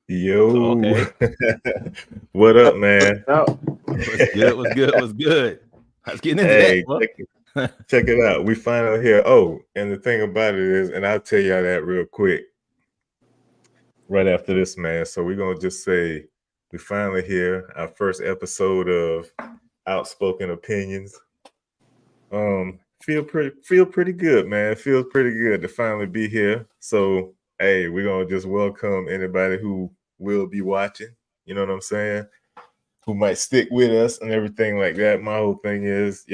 Yo, Okay. What up, man? What's good? Let's get into that. Check it out. We finally here. Oh, and the thing about it is, and I'll tell y'all that real quick right after this, man. So we're gonna just say we finally here. Our first episode of Outspoken Opinions. Feel pretty good, man. It feels pretty good to finally be here. So hey, we're gonna just welcome anybody who will be watching. You know what I'm saying? Who might stick with us and everything like that. My whole thing is,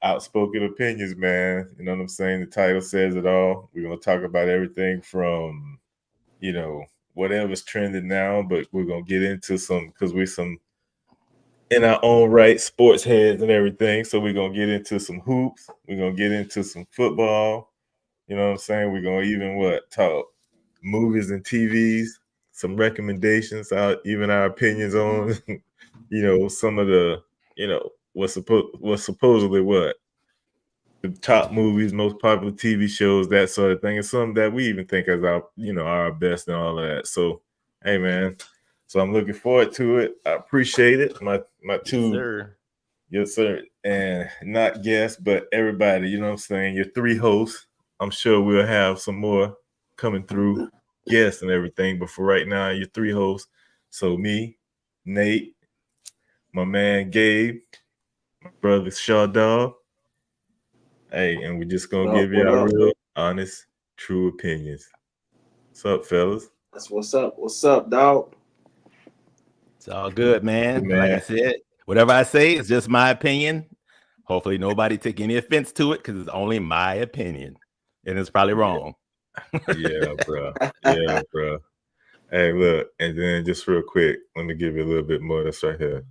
outspoken opinions, man. You know what I'm saying? The title says it all. We're gonna talk about everything from, whatever's trending now, but we're gonna get into some because we're some in our own right sports heads and everything. So we're gonna get into some hoops. We're gonna get into some football. You know what I'm saying? We're gonna even talk movies and TVs, some recommendations, even our opinions on, some of the, what's supposedly what the top movies, most popular TV shows, that sort of thing, and some that we even think as our best and all of that. So, hey, man. So I'm looking forward to it. I appreciate it. My two, yes, sir, and not guests, but everybody. You know what I'm saying? Your three hosts. I'm sure we'll have some more coming through, guests and everything. But for right now, your three hosts. So me, Nate, my man Gabe, my brother Shaw Dog. Hey, and we're just gonna give you our real, honest, true opinions. What's up, fellas? That's what's up. What's up, dog? It's all good, man. Like I said, whatever I say is just my opinion. Hopefully nobody take any offense to it because it's only my opinion. And it's probably wrong. Yeah, bro. Yeah, bro. Hey, look, and then just real quick, let me give you a little bit more. That's right here.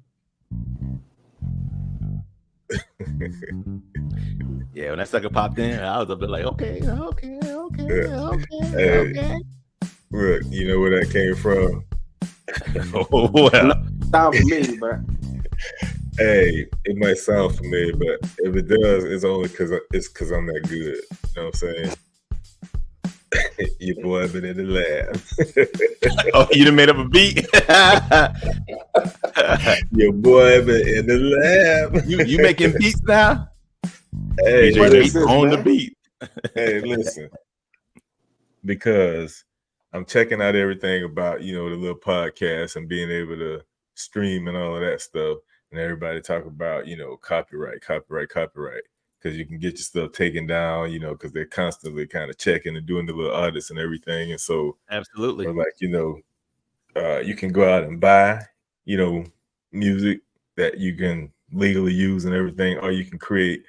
Yeah, when that sucker popped in, I was a bit like, okay. Hey, look, you know where that came from? Oh, well. Sound familiar, bro. Hey, it might sound familiar, but if it does, it's only because I'm that good. You know what I'm saying? Your boy been in the lab. Oh, you done made up a beat? Your boy been in the lab. You making beats now? Hey, on the beat. Hey, listen. Because I'm checking out everything about, the little podcast and being able to stream and all of that stuff. And everybody talk about, copyright. Because you can get your stuff taken down, because they're constantly kind of checking and doing the little audits and everything. And so, absolutely, you can go out and buy, music that you can legally use and everything, or you can create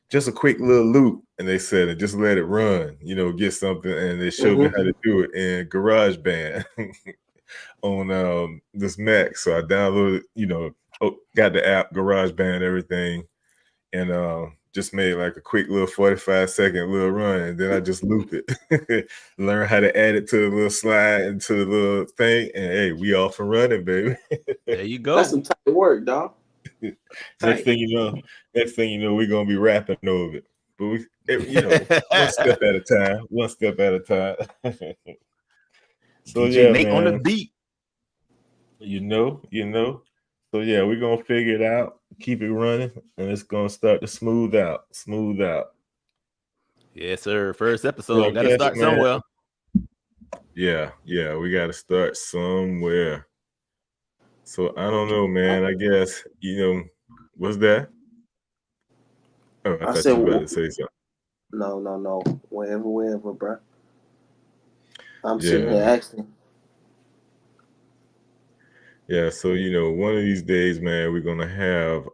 just a quick little loop. And they said, and just let it run, get something. And they showed me how to do it in GarageBand on this Mac. So I downloaded, got the app, GarageBand, and everything. And just made like a quick little 45-second little run, and then I just looped it. Learn how to add it to the little slide into the little thing, and hey, we off and running, baby. There you go. That's some type of work, dog. Next thing you know, we're gonna be rapping over it. But we, one step at a time. So DJ yeah, Nate man. On the beat. So yeah, we're gonna figure it out, keep it running, and it's gonna start to smooth out. Yes, sir. First episode, gotta start somewhere. Yeah, we gotta start somewhere. So I don't know, man. I guess what's that? Oh, I thought you were about to say something. No. Wherever, bro. I'm sitting there asking. Yeah, so one of these days, man, we're gonna have,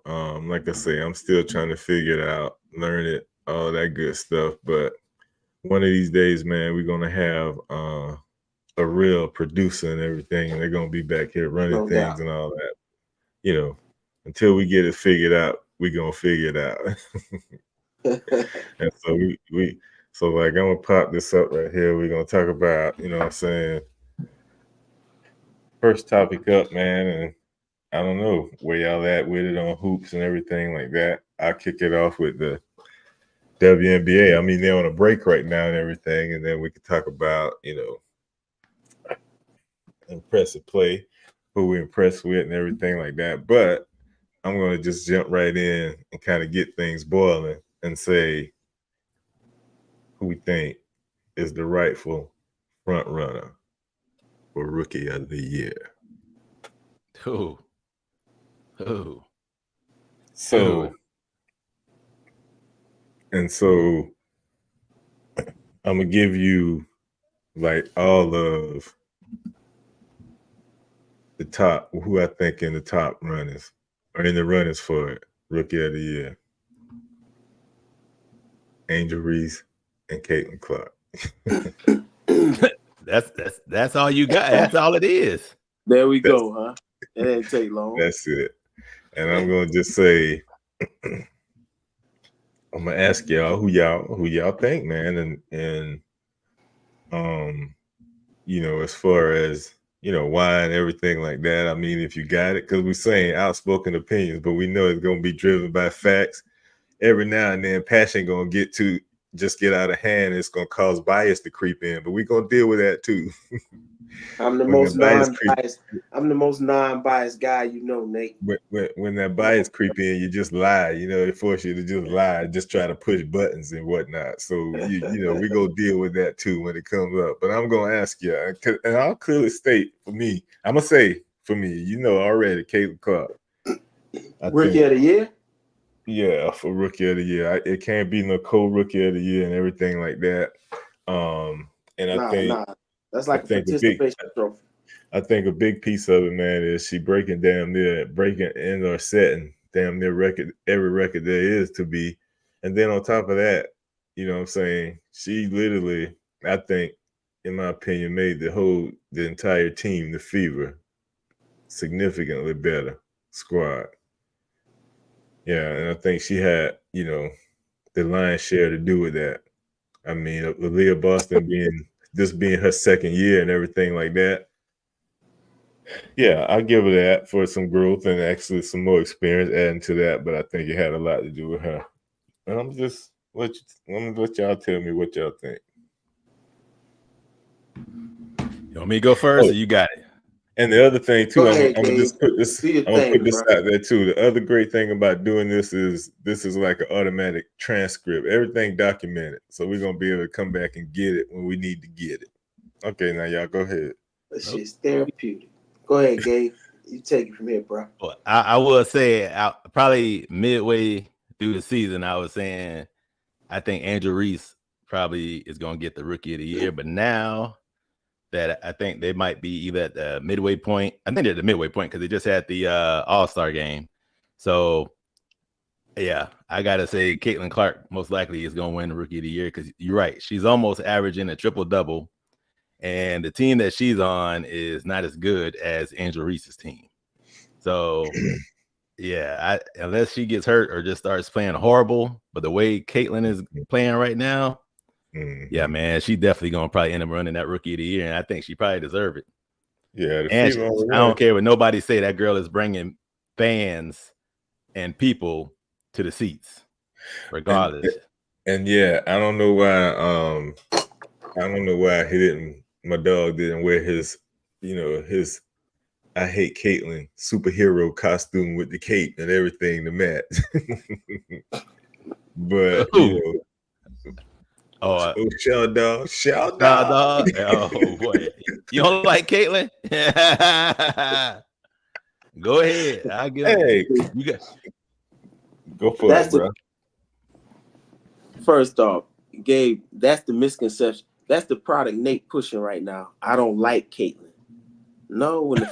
like I say, I'm still trying to figure it out, learn it, all that good stuff. But one of these days, man, we're gonna have a real producer and everything, and they're gonna be back here running things and all that. You know, until we get it figured out, we're gonna figure it out. And so so like I'm gonna pop this up right here. We're gonna talk about, you know what I'm saying, first topic up, man, and I don't know where y'all at with it on hoops and everything like that. I'll kick it off with the WNBA. I mean, they're on a break right now and everything, and then we can talk about, you know, impressive play, who we're impressed with and everything like that. But I'm going to just jump right in and kind of get things boiling and say who we think is the rightful front runner for Rookie of the Year. Who? So, and so I'm going to give you like all of the top, who I think in the top runners or in the runners for Rookie of the Year. Angel Reese and Caitlin Clark. That's all you got. That's all it is. There we go, huh? It didn't take long. That's it. And I'm gonna just say, I'm gonna ask y'all who y'all think, man, and you know, as far as, you know, why and everything like that. I mean, if you got it, because we're saying outspoken opinions, but we know it's gonna be driven by facts. Every now and then, passion gonna get out of hand. It's gonna cause bias to creep in, but we're gonna deal with that too. I'm the most non-biased. I'm the most non-biased guy, you know, Nate. When that bias creep in, you just lie. You know, they force you to just lie, just try to push buttons and whatnot. So you know, we go deal with that too when it comes up. But I'm gonna ask you, and I'll clearly state for me. I'm gonna say for me, you know already, Caitlin Clark. Rookie of the Year. Yeah, for Rookie of the Year, it can't be no co-Rookie of the Year and everything like that. And I think that's like a participation trophy. I think a big piece of it, man, is she breaking in or setting damn near every record there is to be. And then on top of that, you know what I'm saying, she literally, I think, in my opinion, made the entire team, the Fever, significantly better squad. Yeah, and I think she had, you know, the lion's share to do with that. I mean, Aaliyah Boston being her second year and everything like that. Yeah, I'll give her that for some growth and actually some more experience adding to that, but I think it had a lot to do with her. And I'm gonna let y'all tell me what y'all think. You want me to go first, or you got it? And the other thing too, I'm gonna just put this. I'm gonna put this out there too. The other great thing about doing this is like an automatic transcript. Everything documented, so we're gonna be able to come back and get it when we need to get it. Okay, now y'all go ahead. That shit's therapeutic. Go ahead, Gabe. You take it from here, bro. Well, I will say, probably midway through the season, I was saying I think Angel Reese probably is gonna get the Rookie of the Year, but now that I think they might be either at the midway point. I think they're at the midway point because they just had the All-Star game. So, yeah, I got to say Caitlin Clark most likely is going to win the Rookie of the Year because you're right. She's almost averaging a triple-double, and the team that she's on is not as good as Angel Reese's team. So, yeah, unless she gets hurt or just starts playing horrible, but the way Caitlin is playing right now, yeah, man, she definitely gonna probably end up running that Rookie of the Year, and I think she probably deserve it. Yeah, and I don't care what nobody say. That girl is bringing fans and people to the seats, regardless. And yeah, I don't know why my dog didn't wear his, you know, his I Hate Caitlin superhero costume with the cape and everything to match. But you know. Shout dog. Oh boy, you don't like Caitlin? Go ahead. I'll give it. You got. Go for it, bro. First off, Gabe, that's the misconception. That's the product Nate pushing right now. I don't like Caitlin. No, when the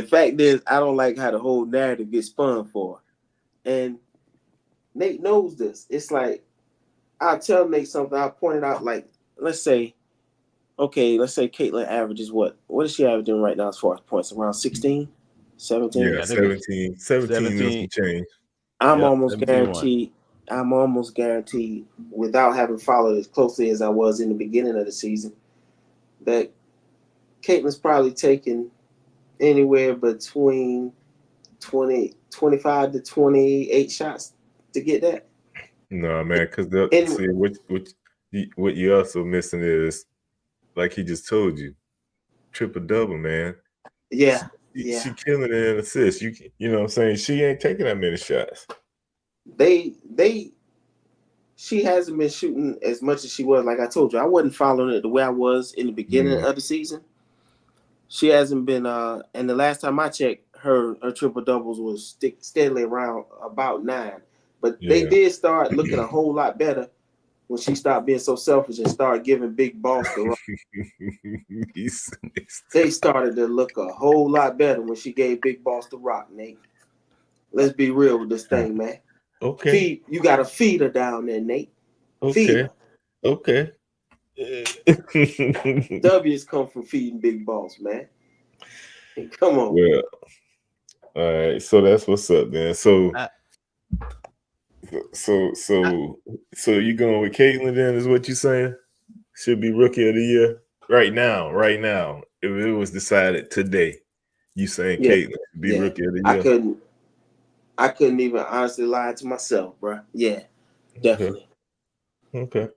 fact is, I don't like how the whole narrative gets spun for. And Nate knows this. It's like I'll tell Nate something. I pointed out, like, let's say Caitlin averages what is she averaging right now as far as points? Around 16, 17? Yeah, I think it's 17 and some change. I'm Yep, almost 17-1. guaranteed, without having followed as closely as I was in the beginning of the season, that Caitlin's probably taking anywhere between 25 to 28 shots to get that. No, man, because Anyway, see what you also missing is, like he just told you, triple double, man. yeah. She killing it in assists. You know what I'm saying? She ain't taking that many shots. She hasn't been shooting as much as she was. Like I told you, I wasn't following it the way I was in the beginning of the season. She hasn't been. And the last time I checked, her triple doubles was steadily around about 9. But they did start looking a whole lot better when she stopped being so selfish and started giving Big Boss the rock. They started to look a whole lot better when she gave Big Boss the rock, Nate. Let's be real with this thing, man. Okay. You got to feed her down there, Nate. Feed her. Okay. W's come from feeding Big Boss, man. Come on. Well, all right. So that's what's up, man. So you going with Caitlin then? Is what you saying? Should be rookie of the year right now. If it was decided today, you saying Caitlin should be rookie of the year? I couldn't even honestly lie to myself, bro. Yeah, definitely. Okay.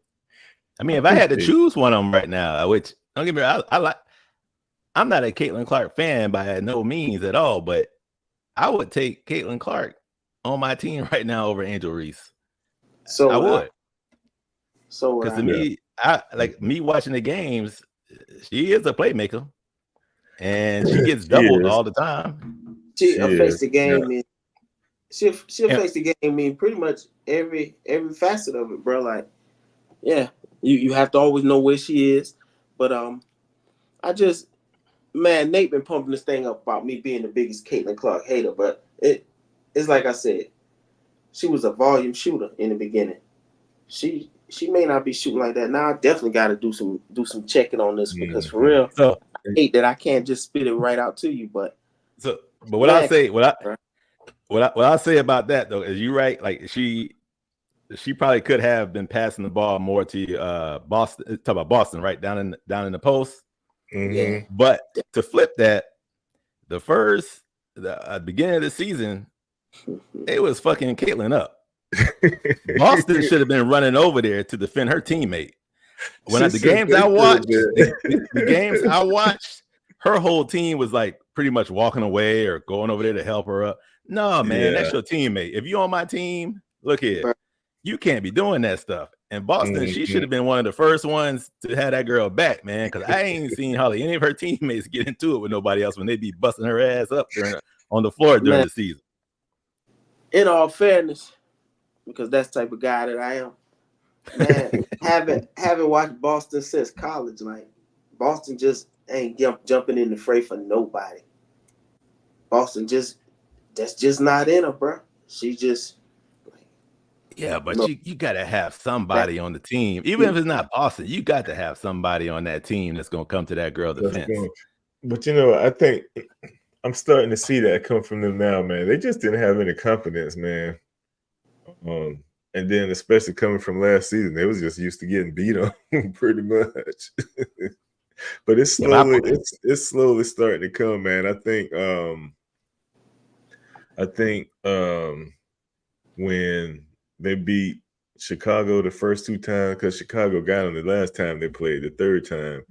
I mean, if I had to choose one of them right now, which don't get me wrong, I'm not a Caitlin Clark fan by no means at all, but I would take Caitlin Clark on my team right now over Angel Reese. So I would. Because to me, I like me watching the games. She is a playmaker, and she gets doubled all the time. She'll face the game in. She'll face the game in pretty much every facet of it, bro. Like, yeah, you have to always know where she is. But Nate been pumping this thing up about me being the biggest Caitlin Clark hater, but it's like I said, she was a volume shooter in the beginning. She may not be shooting like that now. I definitely got to do some checking on this because for real, I hate that I can't just spit it right out to you. But what I say, what I say about that though is you're right. Like she probably could have been passing the ball more to Boston. Talk about Boston, right down in the post. Yeah. But to flip that, the beginning of the season, it was fucking Caitlin up. Boston should have been running over there to defend her teammate. When the games I watched, her whole team was like pretty much walking away or going over there to help her up. No, man, that's your teammate. If you're on my team, look here, you can't be doing that stuff. And Boston, she should have been one of the first ones to have that girl back, man, because I ain't seen hardly any of her teammates get into it with nobody else when they be busting her ass up on the floor during the season. In all fairness, because that's the type of guy that I am, man, haven't watched Boston since college. Like, Boston just ain't jumping in the fray for nobody. Boston that's just not in her, bro. She just but you gotta have somebody on the team, even if it's not Boston. You got to have somebody on that team that's gonna come to that girl defense. But I think I'm starting to see that come from them now, man. They just didn't have any confidence, man. And then especially coming from last season, they was just used to getting beat on pretty much. But it's slowly starting to come, man. I think when they beat Chicago the first 2 times, because Chicago got them the last time they played, the third time,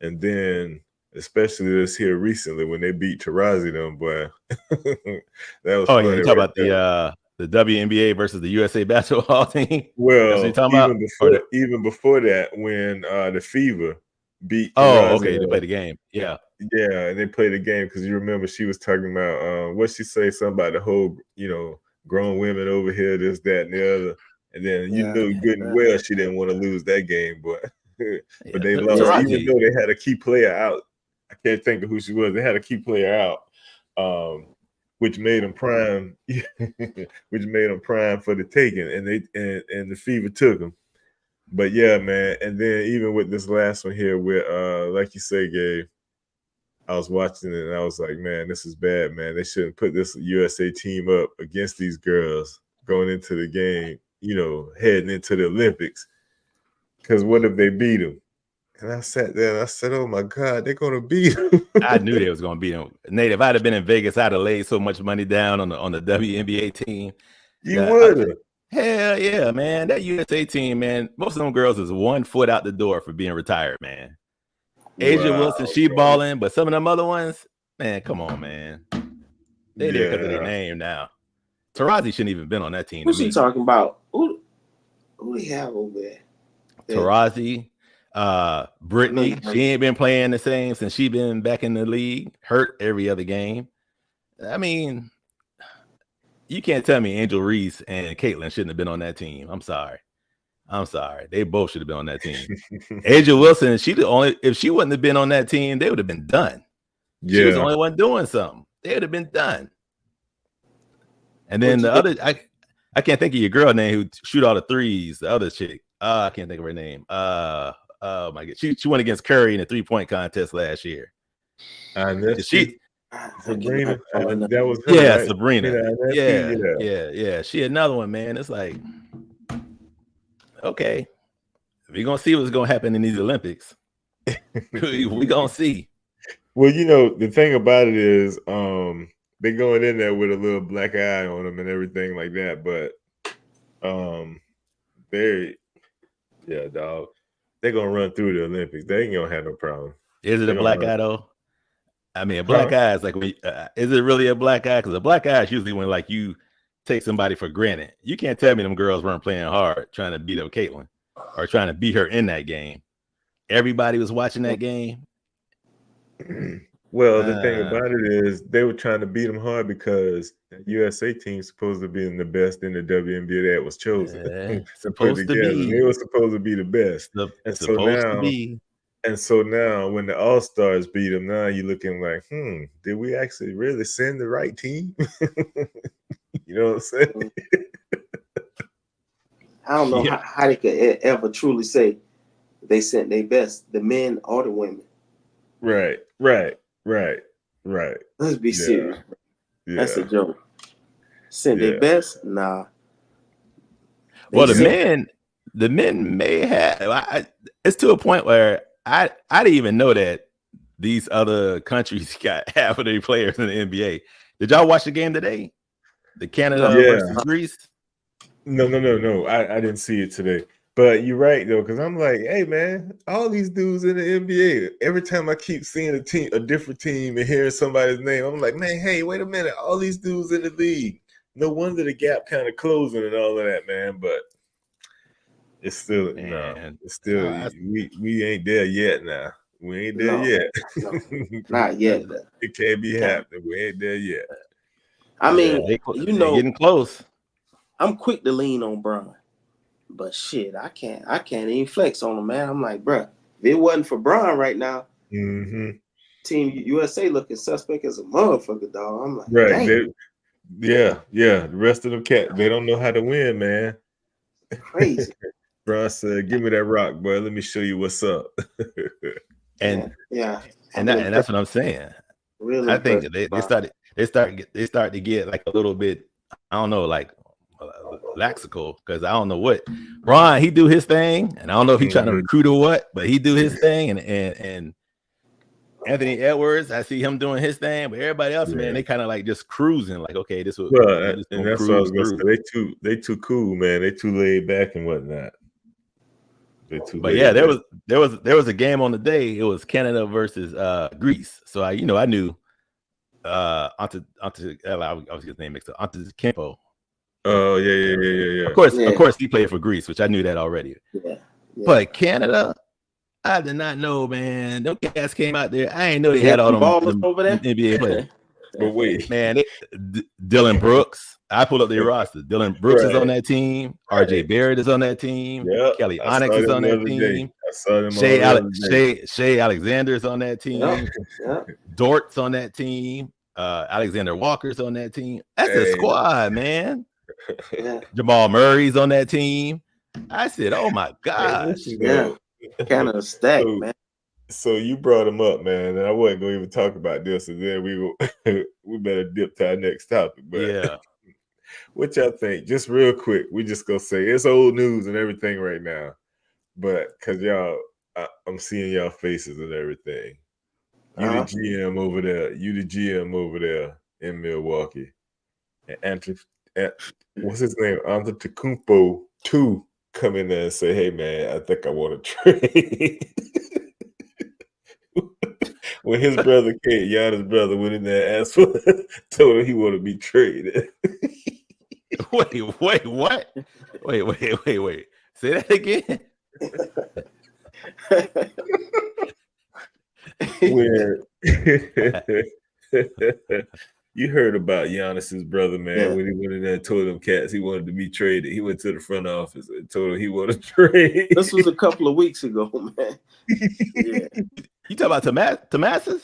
and then especially this here recently when they beat Tarazi, them boy. That was funny. You talk about the WNBA versus the USA basketball team. Well, even before that, when the Fever beat Tarazi, they played the game. Yeah, and they played the game because you remember she was talking about what she say, something about the whole grown women over here, this, that, and the other, and then knew good and well she didn't want to lose that game, but they lost even though they had a key player out. I can't think of who she was. They had a key player out, which made them prime, for the taking, and the Fever took them. But yeah, man. And then even with this last one here, where like you say, Gabe, I was watching it and I was like, man, this is bad, man. They shouldn't put this USA team up against these girls going into the game, heading into the Olympics. Because what if they beat them? And I sat there and I said, oh my God, they're going to beat them. I knew they was going to beat them. Nate, if I'd have been in Vegas, I'd have laid so much money down on the WNBA team. You would have. Hell yeah, man. That USA team, man, most of them girls is 1 foot out the door for being retired, man. Asia Wilson, she balling, but some of them other ones, man, come on, man. They there because of their name now. Tarazi shouldn't even been on that team. Who's she talking about? Who we have over there? Tarazi, Brittany, she ain't been playing the same since she been back in the league. Hurt every other game. I mean, you can't tell me Angel Reese and Caitlin shouldn't have been on that team. I'm sorry. They both should have been on that team. Asia Wilson, if she wouldn't have been on that team, they would have been done. She was the only one doing something. They would have been done. And then the other, I can't think of your girl name who shoot all the threes. The other chick, I can't think of her name. Oh my God, she went against Curry in the 3-point contest last year. Sabrina, that was her, yeah, right? Sabrina. Yeah. She another one, man. It's like, okay, we're gonna see what's gonna happen in these Olympics. We're gonna see. Well, the thing about it is, they're going in there with a little black eye on them and everything like that. But, dog, they're gonna run through the Olympics. They ain't gonna have no problem. Is it a black eye though? I mean, a black eye is like, is it really a black eye? Because a black eye is usually when like you take somebody for granted. You can't tell me them girls weren't playing hard trying to beat up Caitlin or trying to beat her in that game. Everybody was watching that game. Well, the thing about it is they were trying to beat them hard because the USA team supposed to be in the best in the WNBA that was chosen. Supposed to be. They were supposed to be the best. And so now when the All-Stars beat them, now you're looking like, did we actually really send the right team? You know what I'm saying? I don't know how they could ever truly say they sent their best, the men or the women. Right. Let's be serious. Yeah. That's a joke. Sent their best? Nah. Well, the men may have. It's to a point where I didn't even know that these other countries got half of their players in the NBA. Did y'all watch the game today? The Canada versus Greece? No. I didn't see it today. But you're right though, because I'm like, hey man, all these dudes in the NBA. Every time I keep seeing a different team and hearing somebody's name, I'm like, man, hey, wait a minute, all these dudes in the league. No wonder the gap kind of closing and all of that, man. But it's still, we ain't there yet now. We ain't there yet. No, not yet. It can't be happening. We ain't there yet. I mean, they're getting close. I'm quick to lean on Bron, but shit, I can't even flex on him, man. I'm like, bruh, if it wasn't for Bron right now, Team USA looking suspect as a motherfucker, dog. I'm like, right. The rest of them they don't know how to win, man. Crazy. Bron said, give me that rock, boy. Let me show you what's up. And that's what I'm saying. Really, I think they start to get like a little bit, I don't know, like laxical, because I don't know what Bron, he do his thing, and I don't know if he's trying to recruit or what, but he do his thing, and Anthony Edwards, I see him doing his thing, but everybody else, man, they kind of like just cruising, like, okay, this was. Well, and that's what I was gonna say. They too cool, man. They too laid back and whatnot. But yeah, there was a game on the day. It was Canada versus Greece. So I knew I was his name mixed up. Antetokounmpo. Oh yeah. Of course he played for Greece, which I knew that already. Yeah. But Canada, I did not know, man. Them cats came out there. I ain't know they had all them over there. NBA players. But wait, man, Dylan Brooks. I pulled up their roster. Dylan Brooks is on that team. RJ Barrett is on that team. Yep. Kelly Onyx is on that team. I saw them Shea Alexander is on that team. Yep. Dort's on that team. Alexander Walker's on that team. That's a squad, man. Jamal Murray's on that team. I said, "Oh my Hey, gosh!" listen, Yeah, though. kind of stacked, So, man. so you brought him up, man, and I wasn't gonna even talk about this, and then we better dip to our next topic. But Yeah. what y'all think? Just real quick, we just gonna say it's old news and everything right now, but because y'all, I'm seeing y'all faces and everything. You the GM over there. You the GM over there in Milwaukee. And what's his name? Antetokounmpo 2 come in there and say, "Hey man, I think I want to trade." When his brother came, Giannis' brother went in there and asked for, told him he want to be traded. Wait, what? Wait. Say that again. Where you heard about Giannis's brother, man, when he went in there and told them cats he wanted to be traded. He went to the front office and told him he wanted to trade. This was a couple of weeks ago, man. Yeah. You talking about Thanasis?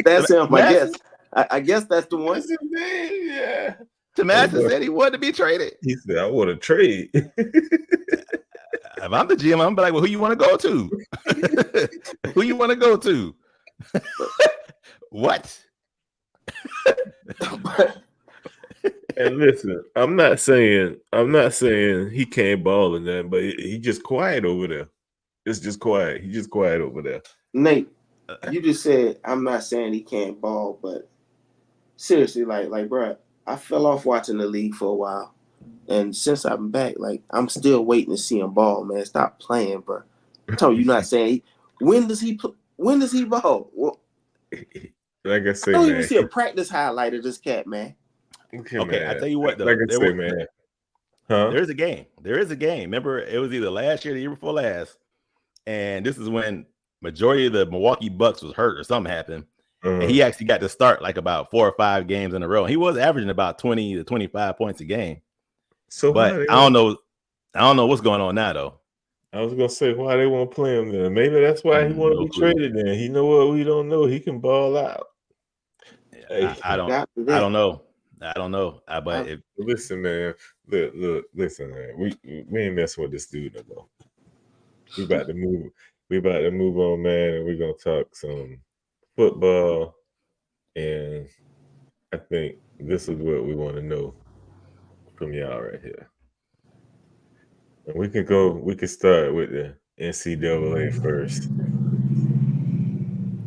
That's him, I guess. I guess that's the one. That's his name, yeah. Thanasis said he wanted to be traded. He said, "I want to trade." If I'm the GM, I'm like, "Well, who you want to go to? Who you want to go to?" What? And listen, I'm not saying he can't ball in that, but he just quiet over there. It's just quiet. He just quiet over there. Nate, you just said I'm not saying he can't ball, but seriously, like, bro, I fell off watching the league for a while, and since I'm back, like, I'm still waiting to see him ball, man. Stop playing, bro. Tony, you're not saying when does he ball? Well, like I say, I don't man, even see a practice highlight of this cat, man. Okay, I tell you what, though. Like I say, man. Huh? There is a game. Remember, it was either last year or the year before last, and this is when majority of the Milwaukee Bucks was hurt or something happened. And he actually got to start like about 4 or 5 games in a row. He was averaging about 20 to 25 points a game. So, but I don't know what's going on now, though. I was gonna say, why they won't play him then? Maybe that's why he want to be traded. Then he know what we don't know. He can ball out. Hey, I don't know. But listen, man. Look, listen, man. We ain't messing with this dude no more. We about to move. We about to move on, man. And we're gonna talk some football. And I think this is what we want to know from y'all right here. And we can start with the NCAA first.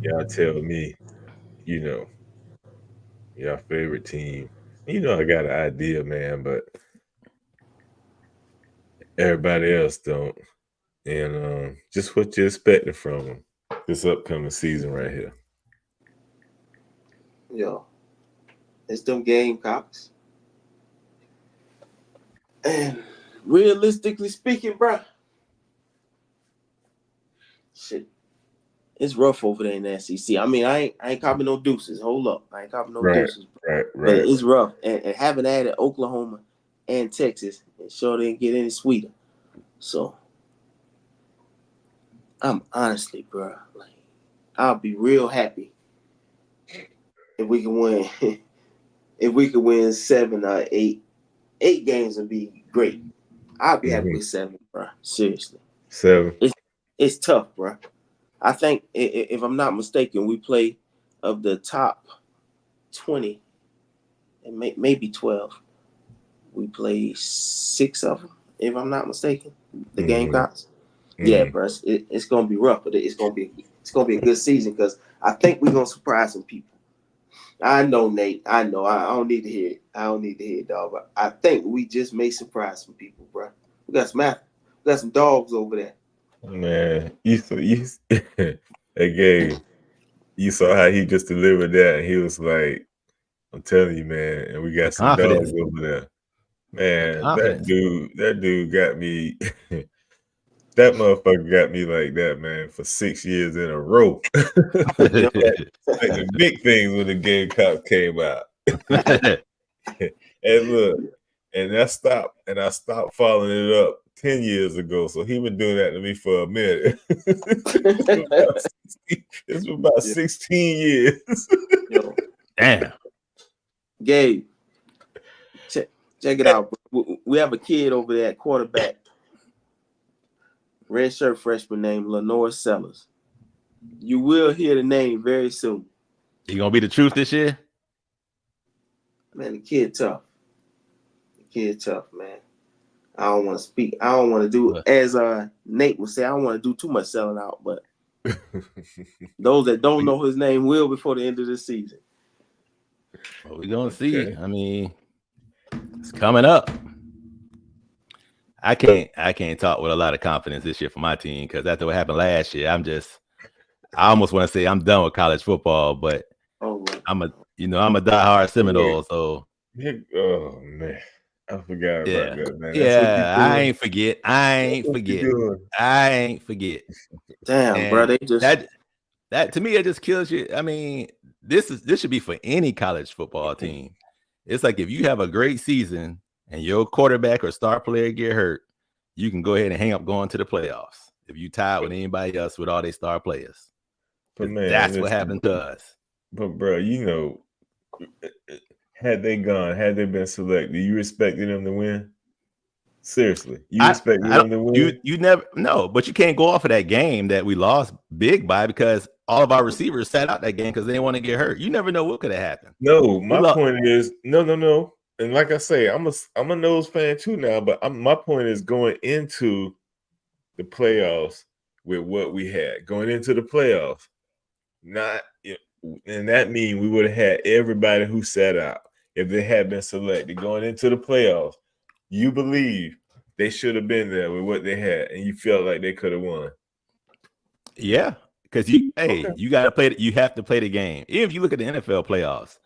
Y'all tell me, your favorite team. I got an idea, man, but everybody else don't. And just what you're expecting from them this upcoming season right here. Yo, it's them Gamecocks. And realistically speaking, bro, shit, it's rough over there in the SEC. I mean, I ain't copping no deuces. Hold up, I ain't copping no deuces. Right. But it's rough, and having added Oklahoma and Texas, it sure didn't get any sweeter. So, I'm honestly, bro, like, I'll be real happy if we can win. If we could win 7 or 8 games, would be great. I'll be happy with 7, bro. Seriously, 7. It's tough, bro. I think if I'm not mistaken, we play of the top 20 and maybe 12. We play 6 of them, if I'm not mistaken. The Gamecocks. Yeah, bro. It's gonna be rough, but it's gonna be a good season because I think we're gonna surprise some people. I know, Nate. I know. I don't need to hear it. Dog. But I think we just may surprise some people, bro. We got some dogs over there. Man, again, you saw how he just delivered that. And he was like, "I'm telling you, man." And we got some dogs over there. Man, that dude got me. That motherfucker got me like that, man, for 6 years in a row. Like the big things when the Gamecock came out. And look, and I stopped following it up 10 years ago. So he been doing that to me for a minute. It's been about 16 years. Yo. Damn. Gabe, check it out. We have a kid over there at quarterback redshirt freshman named Lenore Sellers. You will hear the name very soon. You gonna be the truth this year? Man, the kid tough. Man. I don't want to speak. I don't want to do, as Nate would say, I don't want to do too much selling out, but those that don't know his name will before the end of the season. Well, we're gonna see. I mean, it's coming up. I can't talk with a lot of confidence this year for my team because after what happened last year, I almost want to say I'm done with college football, but I'm a diehard Seminole, so oh man, I forgot about that, man. Yeah, I ain't forget. Damn, bro, they just that to me it just kills you. I mean, this should be for any college football team. It's like if you have a great season and your quarterback or star player get hurt, you can go ahead and hang up going to the playoffs. If you tied with anybody else with all their star players. But man, that's what happened to us. But bro, had they been selected, you expected them to win? Seriously, you expected them to win? You never but you can't go off of that game that we lost big by because all of our receivers sat out that game because they didn't want to get hurt. You never know what could have happened. No, my point is no. And like I say, I'm a Nose fan too now, but my point is going into the playoffs with what we had going into the playoffs, and that means we would have had everybody who sat out if they had been selected going into the playoffs. You believe they should have been there with what they had, and you felt like they could have won. Yeah, because you got to play. You have to play the game. Even if you look at the NFL playoffs,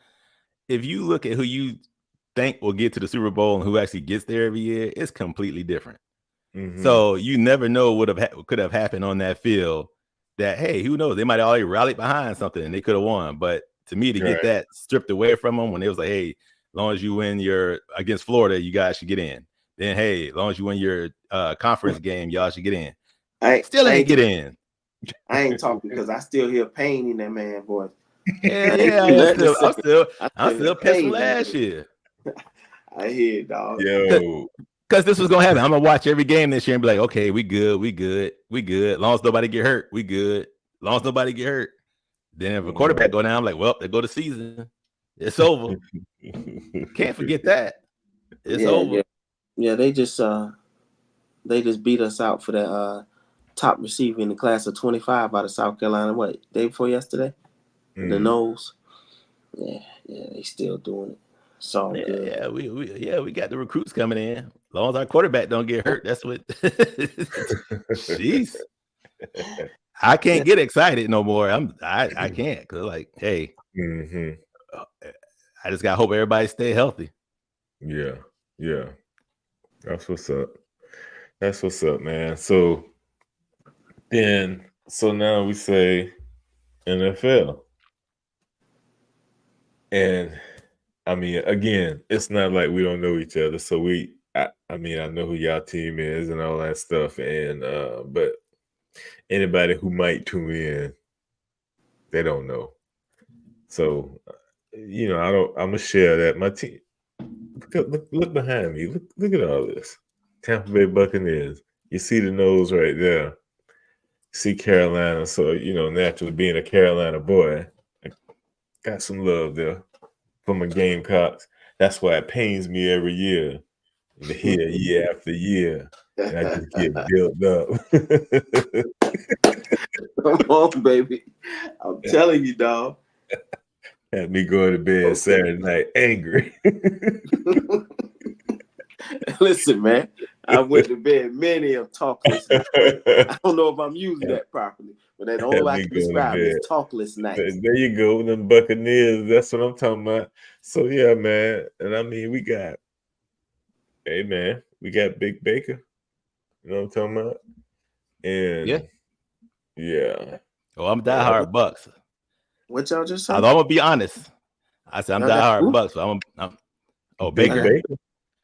if you look at who you think will get to the Super Bowl and who actually gets there every year, it's completely different. Mm-hmm. So you never know what could have happened on that field. That who knows? They might have already rallied behind something and they could have won. But to me, to get that stripped away from them when it was like, hey, as long as you win your against Florida, you guys should get in. Then as long as you win your conference game, y'all should get in. I ain't get in. I ain't talking because I still hear pain in that man's voice. I'm still pissed from last year. I hear it, dog. Yo. Because this was gonna happen. I'm gonna watch every game this year and be like, okay, we good. As long as nobody get hurt, we good. As long as nobody get hurt. Then if a quarterback go down, I'm like, well, they go to season. It's over. Can't forget that. It's over. Yeah, they just beat us out for that top receiver in the class of 25 out of South Carolina. What, day before yesterday? The Nose. Yeah, they still doing it. So good. We got the recruits coming in. As long as our quarterback don't get hurt, that's what. Jeez, I can't get excited no more. I can't because hey, I just gotta hope everybody stay healthy. Yeah, that's what's up. Man. So now we say NFL, and I mean, again, it's not like we don't know each other. So I know who y'all team is and all that stuff. And but anybody who might tune in, they don't know. So I'm gonna share that. My team, look behind me. Look at all this. Tampa Bay Buccaneers. You see the nose right there. See Carolina. So naturally being a Carolina boy, I got some love there. For my Gamecocks. That's why it pains me every year to hear year after year. And I just get built up. Come on, baby. I'm telling you, dog. Had me going to bed Saturday night angry. Listen, man. I went to bed many of talkless nights. I don't know if I'm using that properly, but that's the only way I can describe it is talkless nights. There you go, them Buccaneers. That's what I'm talking about. So yeah, man. And I mean, we got Big Baker. You know what I'm talking about? And yeah. Oh, I'm diehard Bucks. What y'all just said? I'm gonna be honest. I said I'm diehard Bucks. So Baker.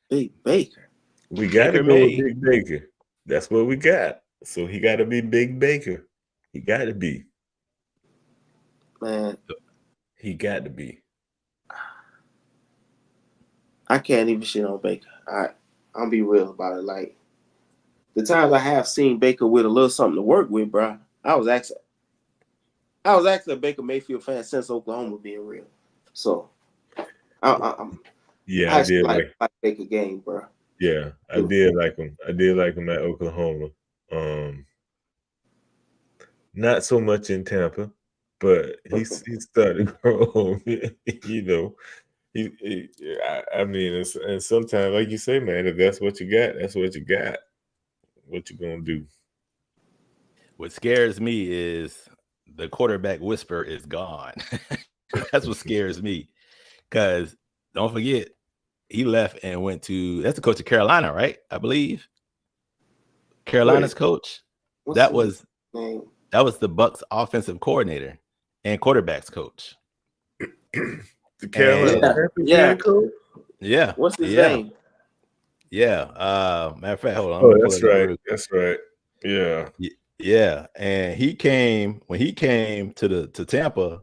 Big Baker. We got to go with Big Baker. That's what we got. So he got to be Big Baker. He got to be. Man. He got to be. I can't even shit on Baker. I'm be real about it. Like, the times I have seen Baker with a little something to work with, bro, I was actually a Baker Mayfield fan since Oklahoma, being real. So I I actually did like Baker game, bro. Yeah, I did like him. I did like him at Oklahoma. Not so much in Tampa, but he started to grow. You know, I mean, and sometimes, like you say, man, if that's what you got, that's what you got. What you gonna do? What scares me is the quarterback whisper is gone. That's what scares me. Because don't forget, he left and went to, that's the coach of Carolina, right? I believe. Carolina's coach. That was the Bucks offensive coordinator and quarterbacks coach. The Carolina coach? Yeah. What's his name? Yeah. Matter of fact, hold on. Oh, that's right. That's right. Yeah. Yeah. And when he came to Tampa,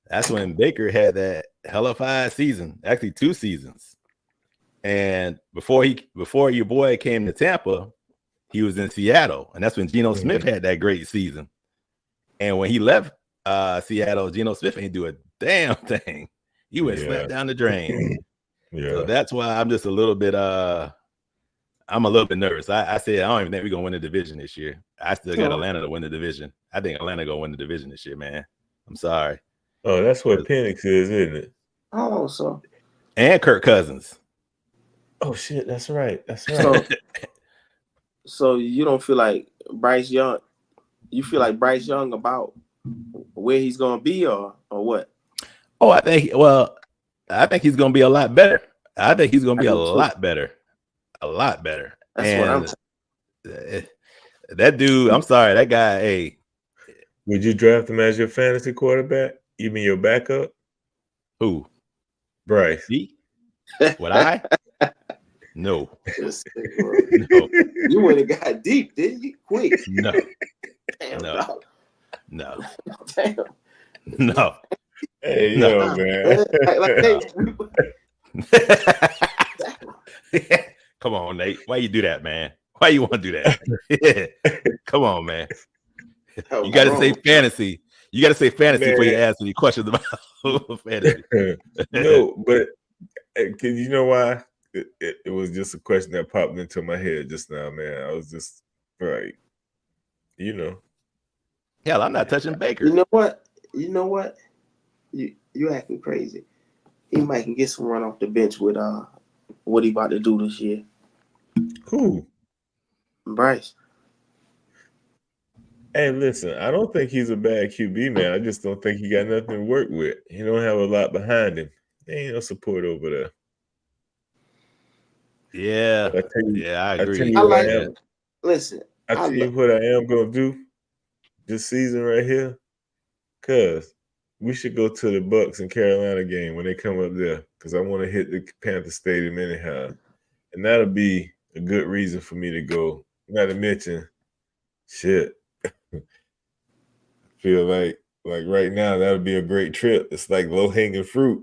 that's when Baker had that hellified season, actually 2 seasons. And before your boy came to Tampa, he was in Seattle, and that's when Geno Smith had that great season. And when he left Seattle, Geno Smith ain't do a damn thing. He went slap down the drain. So that's why I'm just a little bit I'm a little bit nervous. I said I don't even think we're gonna win the division this year. I still got Atlanta to win the division. I think Atlanta gonna win the division this year, man. I'm sorry. Oh, that's what Penix is, isn't it? Oh, so. And Kirk Cousins. Oh shit, that's right. That's right. So you don't feel like Bryce Young? You feel like Bryce Young about where he's gonna be, or what? Oh, I think he's gonna be a lot better. I think he's gonna be a lot better. A lot better. That's what I'm saying. That dude, I'm sorry, that guy, hey. Would you draft him as your fantasy quarterback? You mean your backup? Who? Bryce. Me? Would I? No. No. You went and got deep, didn't you? Quick. No. Damn, no. No. Damn. No. Hey, yo, man. Come on, Nate. Why you do that, man? Why you want to do that? Come on, man. You got to say fantasy. You got to say fantasy before you ask any questions about fantasy. No, but because you know why? It was just a question that popped into my head just now, man. I was just like, you know. Hell, I'm not touching Baker. You know what? You acting crazy. He might can get some run off the bench with what he about to do this year. Who? Bryce. Hey, listen, I don't think he's a bad QB, man. I just don't think he got nothing to work with. He don't have a lot behind him. There ain't no support over there. Yeah. I agree. I like it. Listen. I tell you what I am going to do this season right here, because we should go to the Bucks and Carolina game when they come up there, because I want to hit the Panther Stadium anyhow. And that'll be a good reason for me to go. Not to mention, shit. I feel like right now that'll be a great trip. It's like low-hanging fruit.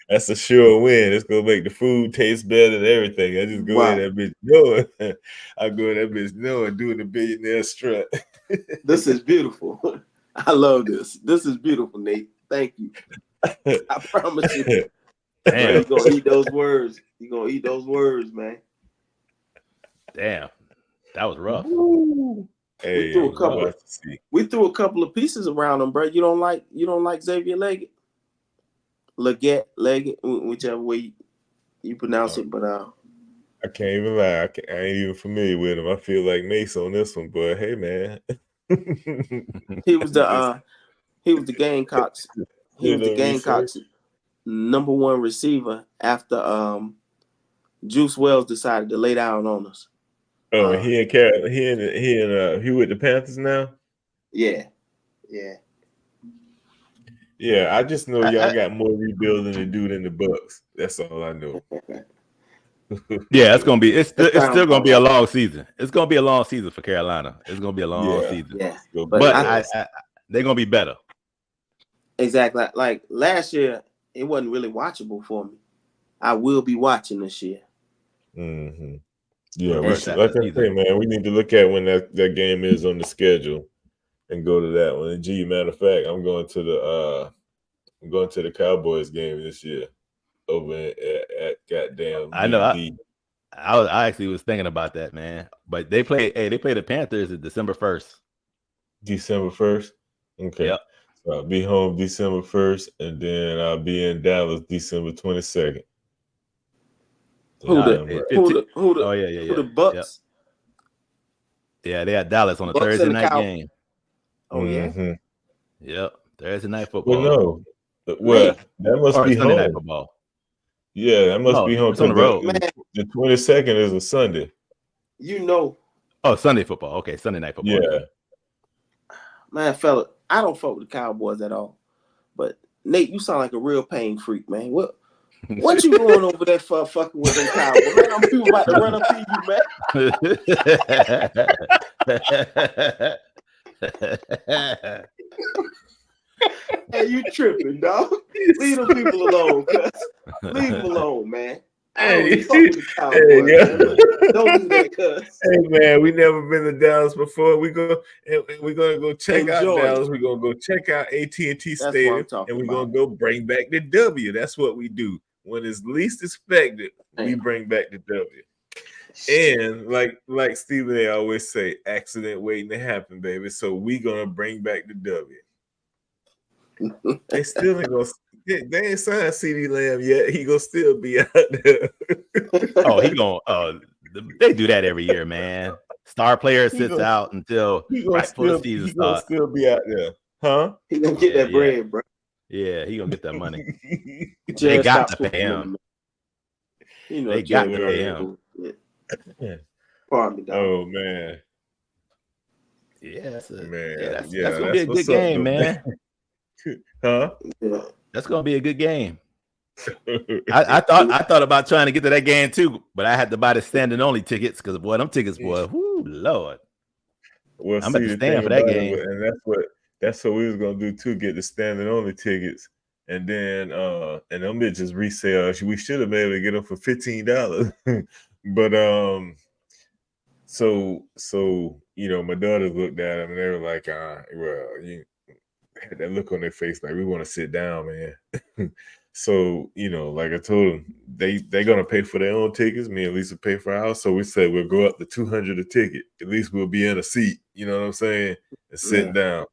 That's a sure win. It's gonna make the food taste better and everything. I just go in that bitch knowing. I go in that bitch knowing, doing the billionaire strut. This is beautiful. I love this. This is beautiful, Nate. Thank you. I promise you. Damn. You're gonna eat those words. You're gonna eat those words, man. Damn. That was rough. Ooh. Hey, we threw a couple of pieces around him, bro. You don't like Xavier Leggett? Leggett, whichever way you pronounce it, but I can't even lie. I ain't even familiar with him. I feel like Mace on this one, but hey, man. He was the Gamecocks. He was the Gamecocks' #1 receiver after Juice Wells decided to lay down on us. Oh, he with the Panthers now? Yeah. Yeah, I just know y'all got more rebuilding to do than the Bucks. That's all I know. Yeah, it's still gonna be a long season. It's gonna be a long season for Carolina. It's gonna be a long season. Yeah. But they're gonna be better. Exactly. Like last year, it wasn't really watchable for me. I will be watching this year. Mm-hmm. Yeah, we First should, half like of the I say, season. man, we need to look at when that game is on the schedule and go to that one. And gee, matter of fact, I'm going to the Cowboys game this year over at goddamn I know. DMV. I actually was thinking about that, man. But they play the Panthers at December 1st. December 1st? Okay. Yep. So I'll be home December 1st, and then I'll be in Dallas December 22nd. Who Oh, yeah. the Bucks? Yeah, they had Dallas on a Bucks Thursday and the night Cow- game. Oh, yeah? Mm-hmm. Yep. Thursday night football. Well, no. Well, that must Or be Sunday night home. football. Yeah, that must be home. It's on the road. The 22nd is a Sunday. You know. Oh, Sunday football. Okay, Sunday night football. Yeah. Man, fella, I don't fuck with the Cowboys at all. But, Nate, you sound like a real pain freak, man. What you going over there for fucking with them Cowboys? Man, I'm people about to run up to you, man. Hey, you tripping, dog. Leave them people alone, cuz. Leave them alone, man. Hey, fuck with the Cowboys, man. Don't do that, cuz. Hey, man, we never been to Dallas before. We're gonna go check out Dallas. We're gonna go check out AT&T Stadium, and we're gonna go bring back the W. That's what we do. When it's least expected, we bring back the W. And like Stephen A. always say, accident waiting to happen, baby. So we gonna bring back the W. They still ain't gonna. They ain't signed CD Lamb yet. He gonna still be out there. Oh, he gonna. They do that every year, man. Star player sits out until right before the season starts. He gonna still be out there, huh? He gonna get that bread, bro. Yeah, he gonna get that money. They got to pay him. You know, they got to pay him. Pardon me, dog. Oh man. Yeah, that's gonna that's be a good game, man. Huh? Yeah. That's gonna be a good game. I thought about trying to get to that game too, but I had to buy the standing only tickets because boy, them tickets, boy, whoo, Lord. Well, I'm about to stand for that game, and that's what we was gonna do too. Get the standing only tickets, and then them bitches resale. We should have been able to get them for $15, but so you know, my daughters looked at them and they were like, well, you had that look on their face like we want to sit down, man. So, you know, like I told them, they're gonna pay for their own tickets. Me and Lisa pay for ours. So we said we'll go up to $200 a ticket. At least we'll be in a seat. You know what I'm saying? And sit down.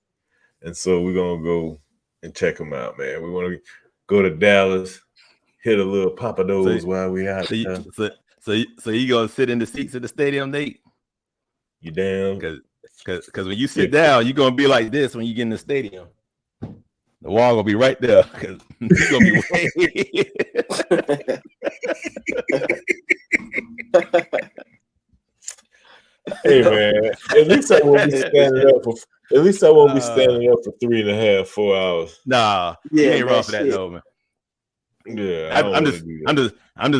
And so we're gonna go and check them out, man. We want to go to Dallas, hit a little Papa Do's while we out there. So you gonna sit in the seats at the stadium, Nate? You damn? Because when you sit down, you're gonna be like this when you get in the stadium. The wall gonna be right there because it's gonna be way. Hey man, at least I won't be standing up for. At least I won't be standing up for 3.5, 4 hours. Nah, you ain't wrong for that, though, man. Yeah, I'm just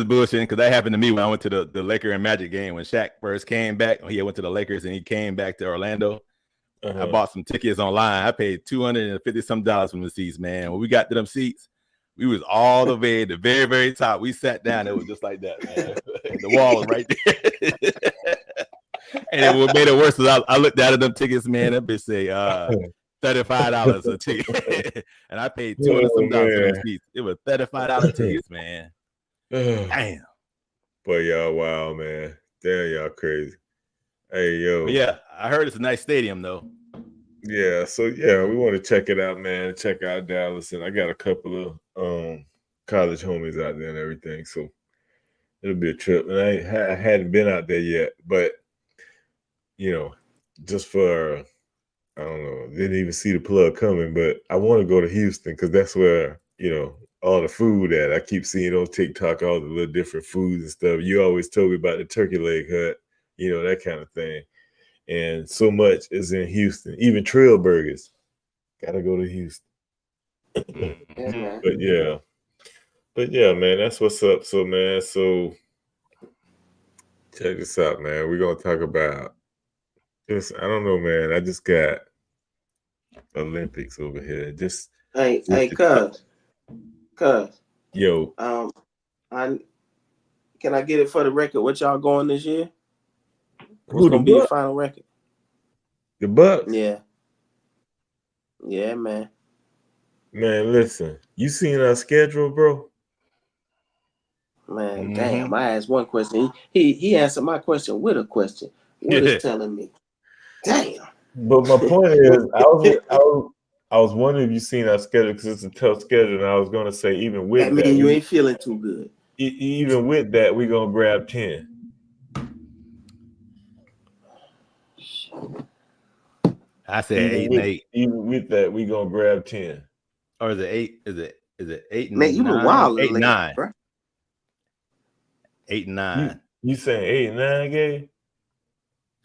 bullshitting because that happened to me when I went to the Laker and Magic game when Shaq first came back. He went to the Lakers and he came back to Orlando. I bought some tickets online. I paid $250 some from the seats, man. When we got to them seats, we was all the way at the very, very top. We sat down. It was just like that, man. The wall was right there. And what made it worse is I looked at them tickets, man. That bitch say $35 a ticket. And I paid $200 some for them seats. It was $35 tickets, man. Damn. Boy, y'all wild, man. Damn, y'all crazy. Hey, yo. But yeah, I heard it's a nice stadium, though. Yeah, so yeah, we want to check it out, man. Check out Dallas, and I got a couple of college homies out there and everything, so it'll be a trip. And I hadn't been out there yet, but you know, just for I don't know, didn't even see the plug coming, but I want to go to Houston because that's where you know all the food at. I keep seeing on TikTok all the little different foods and stuff. You always told me about the turkey leg hut, you know, that kind of thing. And so much is in Houston. Even Trail Burgers. Gotta go to Houston. But yeah, man, that's what's up. So, man, check this out, man. We're gonna talk about this. I don't know, man. I just got Olympics over here. Just hey, cuz. Yo. Can I get it for the record? What y'all going this year? What's Who, gonna be your final record? The Bucks? Yeah. Yeah, man. Man, listen. You seen our schedule, bro? Man, damn. I asked one question. He answered my question with a question. What is telling me? Damn. But my point is, I was wondering if you seen our schedule because it's a tough schedule, and I was gonna say even with that, you ain't feeling too good. Even with that, we're gonna grab 10. I said 8 and 8. Even with that, we're gonna grab 10. Or is it 8? Is it 8 and Man, you 9? been wild 8 and lately, 9. bro. 8 and 9. You saying 8 and 9, Gabe?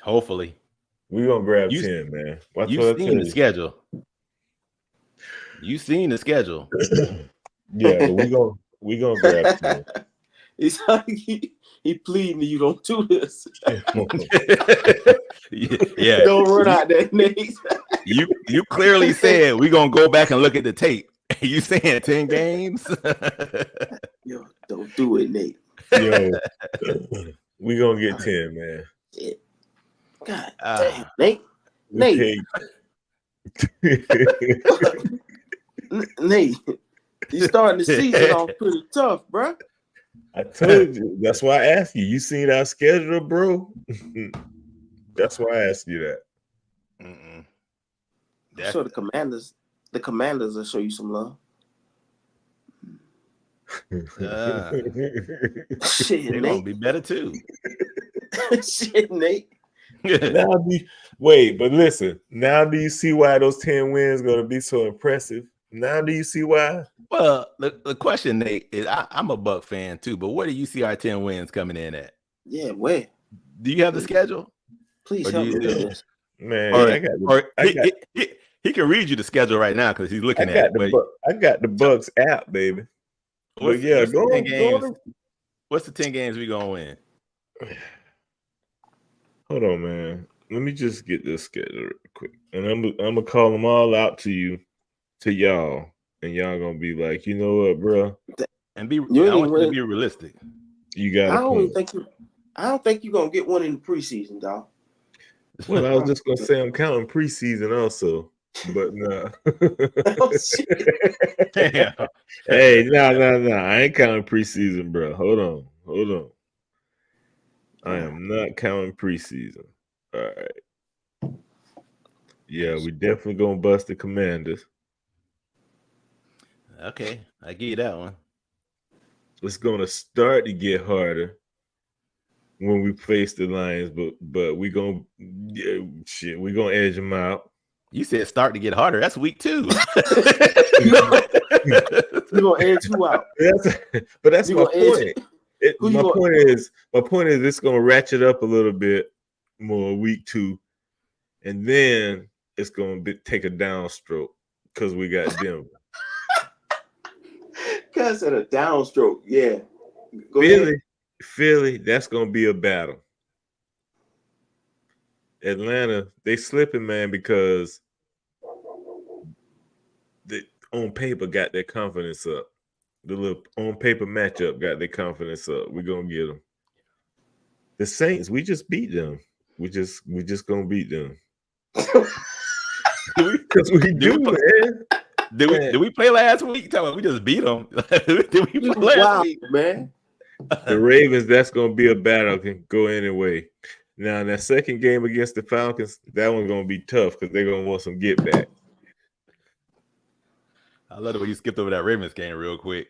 Hopefully. We're gonna grab 10, man. You've seen the schedule. You've seen the schedule. Yeah, but we gonna grab 10. It's like he pleading you don't do this. Yeah. Don't run out there, Nate. You clearly said we're gonna go back and look at the tape. You saying 10 games? Yo, don't do it, Nate. Yo, we gonna get 10, man. Shit. God damn, Nate. Nate. Nate, you starting the season off pretty tough, bro. I told you. That's why I asked you. You seen our schedule, bro? That's why I asked you that. I'm sure the commanders will show you some love. Shit, they're gonna be better too. Shit, Nate. Wait, but listen. Now do you see why those 10 wins gonna be so impressive? Now do you see why? Well, the question, Nate, is I'm a Buck fan too, but where do you see our 10 wins coming in at? Yeah, where? Do you have the schedule? Please help me with this. Man, he can read you the schedule right now because he's looking at it. I got the Bucks app, baby. But yeah, what's the 10 games we gonna win? Hold on, man. Let me just get this schedule real quick. And I'm gonna call them all out to y'all. And y'all gonna be like, you know what, bro? And I want you to be realistic. You got I don't think you're gonna get one in the preseason, dog. Well, I was just gonna say I'm counting preseason also, but no. Oh, shit. Damn. Hey, no. I ain't counting preseason, bro. Hold on. I am not counting preseason. All right. Yeah, we definitely gonna bust the Commanders. Okay, I give you that one. It's gonna start to get harder when we face the Lions, but we gonna edge them out. You said start to get harder. That's week 2. You're gonna edge who out? But that's my point. My point is it's gonna ratchet up a little bit more week 2, and then it's gonna take a downstroke because we got Denver. Cuz at a downstroke, yeah. Go Philly, that's gonna be a battle. Atlanta, they slipping, man, because they on paper got their confidence up. The little on paper matchup got their confidence up. We're gonna get them. The Saints, we just beat them. We just gonna beat them. Because we do, man. Did we play last week? We just beat them. Did we play last week, man? The Ravens, that's going to be a battle. Can go anyway. Now, in that second game against the Falcons, that one's going to be tough because they're going to want some get back. I love the way you skipped over that Ravens game real quick.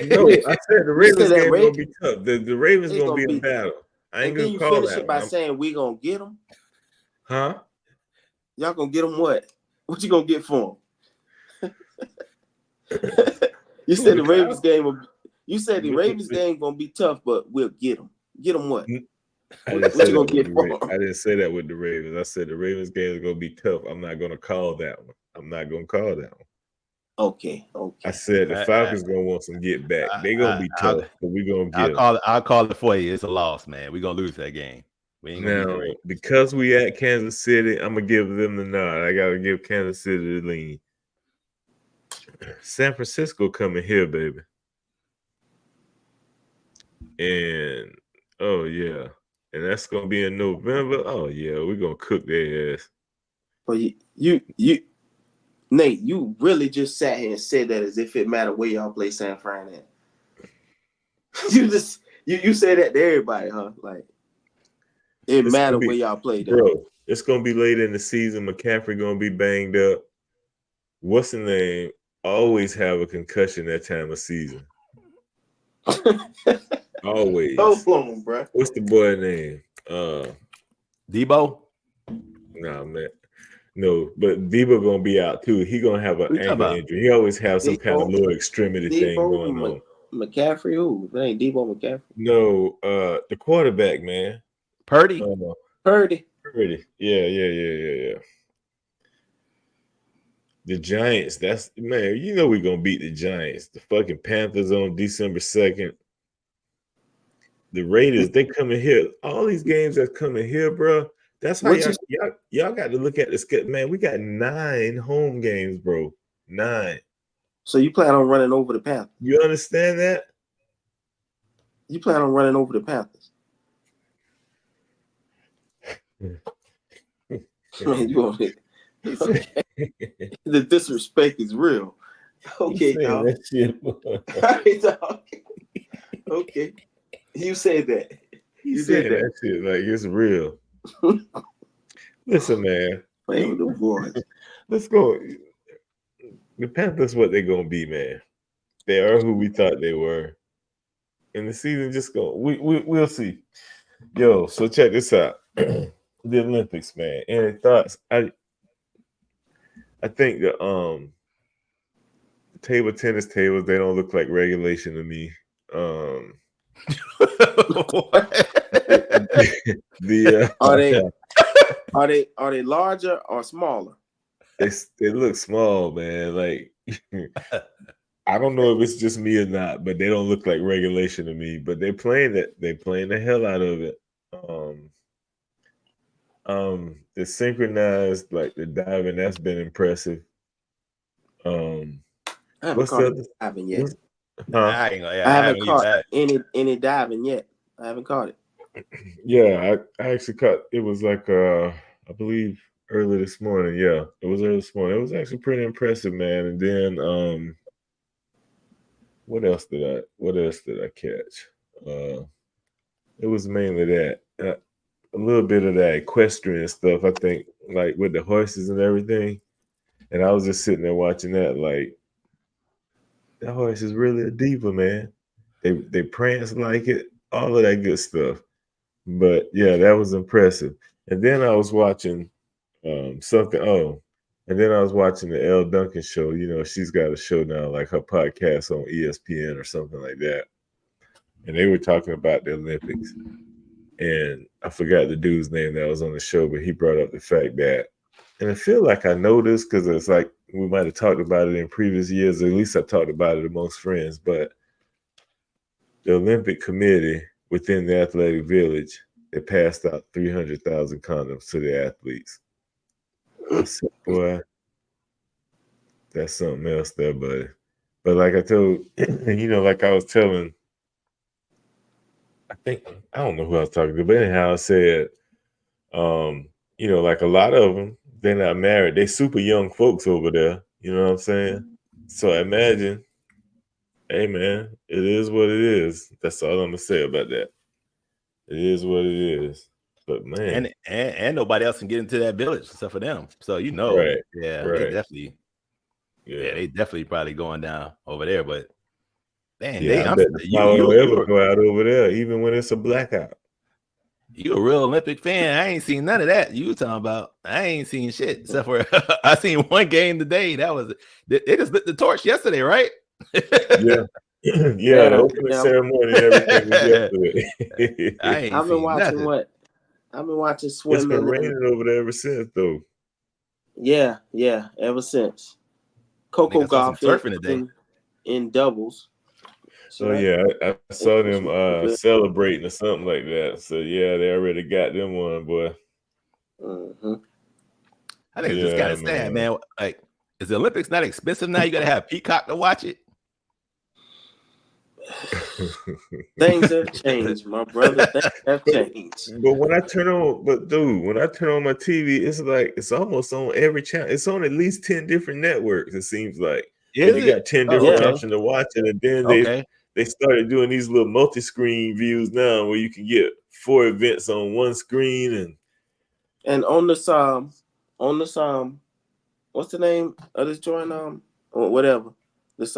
No, I said the Ravens game going to be tough. The Ravens going to be a battle. I ain't going to call that. Finish it by saying we going to get them? Huh? Y'all going to get them what? What you going to get for them? You said the Ravens game. You said the Ravens game gonna be tough, but we'll get them. Get them what? What you gonna get for them? I didn't say that with the Ravens. I said the Ravens game is gonna be tough. I'm not gonna call that one. Okay. I said the Falcons gonna want some get back. They gonna be tough, but we gonna get them. I'll call it for you. It's a loss, man. We gonna lose that game. We ain't gonna now because we at Kansas City. I'm gonna give them the nod. I gotta give Kansas City the lean. San Francisco coming here, baby. And oh yeah, and that's gonna be in November. Oh yeah, we're gonna cook their ass. But you Nate, you really just sat here and said that as if it mattered where y'all play San Fran at. you say that to everybody, huh? Like it mattered where y'all played, bro. It's gonna be late in the season. McCaffrey gonna be banged up. What's the name? Always have a concussion that time of season. Always. Hold on, bro. What's the boy name? Debo? Nah, man. No, but Debo gonna be out too. He gonna have an ankle injury. He always have some kind of lower extremity thing going on. McCaffrey, who? That ain't Debo McCaffrey. No, the quarterback, man. Purdy. Purdy. Yeah. The Giants, that's man, you know we're gonna beat the Giants. The fucking Panthers on December 2nd. The Raiders, they coming here. All these games that's coming here, bro. That's how y'all got to look at this. Man, we got 9 home games, bro. 9. So you plan on running over the Panthers? You understand that? You plan on running over the Panthers? Okay. The disrespect is real. Okay, dog. That shit, dog. Okay. You said that. You said that shit like it's real. Listen, man. Playing with the boys. Let's go. The Panthers, what they're gonna be, man. They are who we thought they were. And the season just go. We'll see. Yo, so check this out. The Olympics, man. Any thoughts? I think the table tennis tables, they don't look like regulation to me. Are they larger or smaller? They look small, man. Like I don't know if it's just me or not, but they don't look like regulation to me. But they're playing the hell out of it. The synchronized, like the diving, that's been impressive. I haven't caught diving yet. I haven't caught any diving yet. I haven't caught it. Yeah, I actually caught. It was like I believe early this morning. Yeah, it was early this morning. It was actually pretty impressive, man. And then what else did I catch? It was mainly that. A little bit of that equestrian stuff, I think, like with the horses and everything. And I was just sitting there watching that, like, that horse is really a diva, man. They prance like it, all of that good stuff. But yeah, that was impressive. And then I was watching something. Oh, and then I was watching the Elle Duncan show. You know, she's got a show now, like her podcast on ESPN or something like that. And they were talking about the Olympics. And I forgot the dude's name that was on the show, but he brought up the fact that, and I feel like I know this because it's like we might have talked about it in previous years, or at least I talked about it amongst friends, but the Olympic Committee within the athletic village, they passed out 300,000 condoms to the athletes. I said, boy, that's something else there, buddy. But like I told, like I was telling, I don't know who I was talking to, but anyhow, I said, like a lot of them, they're not married. They super young folks over there. You know what I'm saying? So imagine, hey man, it is what it is. That's all I'm gonna say about that. It is what it is. But man, and nobody else can get into that village except for them. So right, they definitely probably going down over there. But man, I bet you don't ever go out over there, even when it's a blackout. You a real Olympic fan. I ain't seen none of that you talking about. I ain't seen shit except for I seen one game today. That was they just lit the torch yesterday, right? Yeah. The opening ceremony and everything was yesterday. I've been watching nothing. I've been watching swimming. It's been raining over there ever since, though. Yeah, ever since. Coco golf surfing today in doubles. So yeah, I saw them celebrating or something like that. So yeah, they already got them one, boy. Mm-hmm. I think it's just kind of sad, man. Like, is the Olympics not expensive now? You got to have Peacock to watch it. Things have changed, my brother. Things have changed. But when I turn on my TV, it's like it's almost on every channel. It's on at least 10 different networks, it seems like. Is They it? got 10 Oh, different okay. options to watch it, and then Okay. they started doing these little multi-screen views now where you can get 4 events on one screen and on this what's the name of this joint or whatever this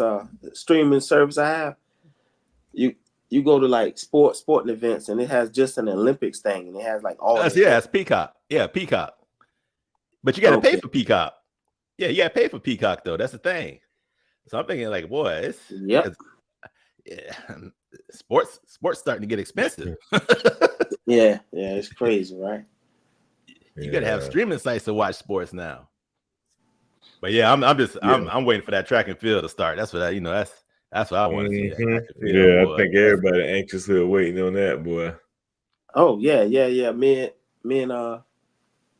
streaming service I have, you go to like sporting events and it has just an Olympics thing and it has like all it's Peacock. Yeah, Peacock. But you got to pay for Peacock. Yeah, you got to pay for Peacock though. That's the thing. So I'm thinking like, boy, yeah, sports starting to get expensive. yeah, it's crazy, right? You got to have streaming sites to watch sports now. But yeah, I'm waiting for that track and field to start. That's what that's what I want to see. Yeah, I think everybody anxiously waiting on that, boy. Oh yeah. Me and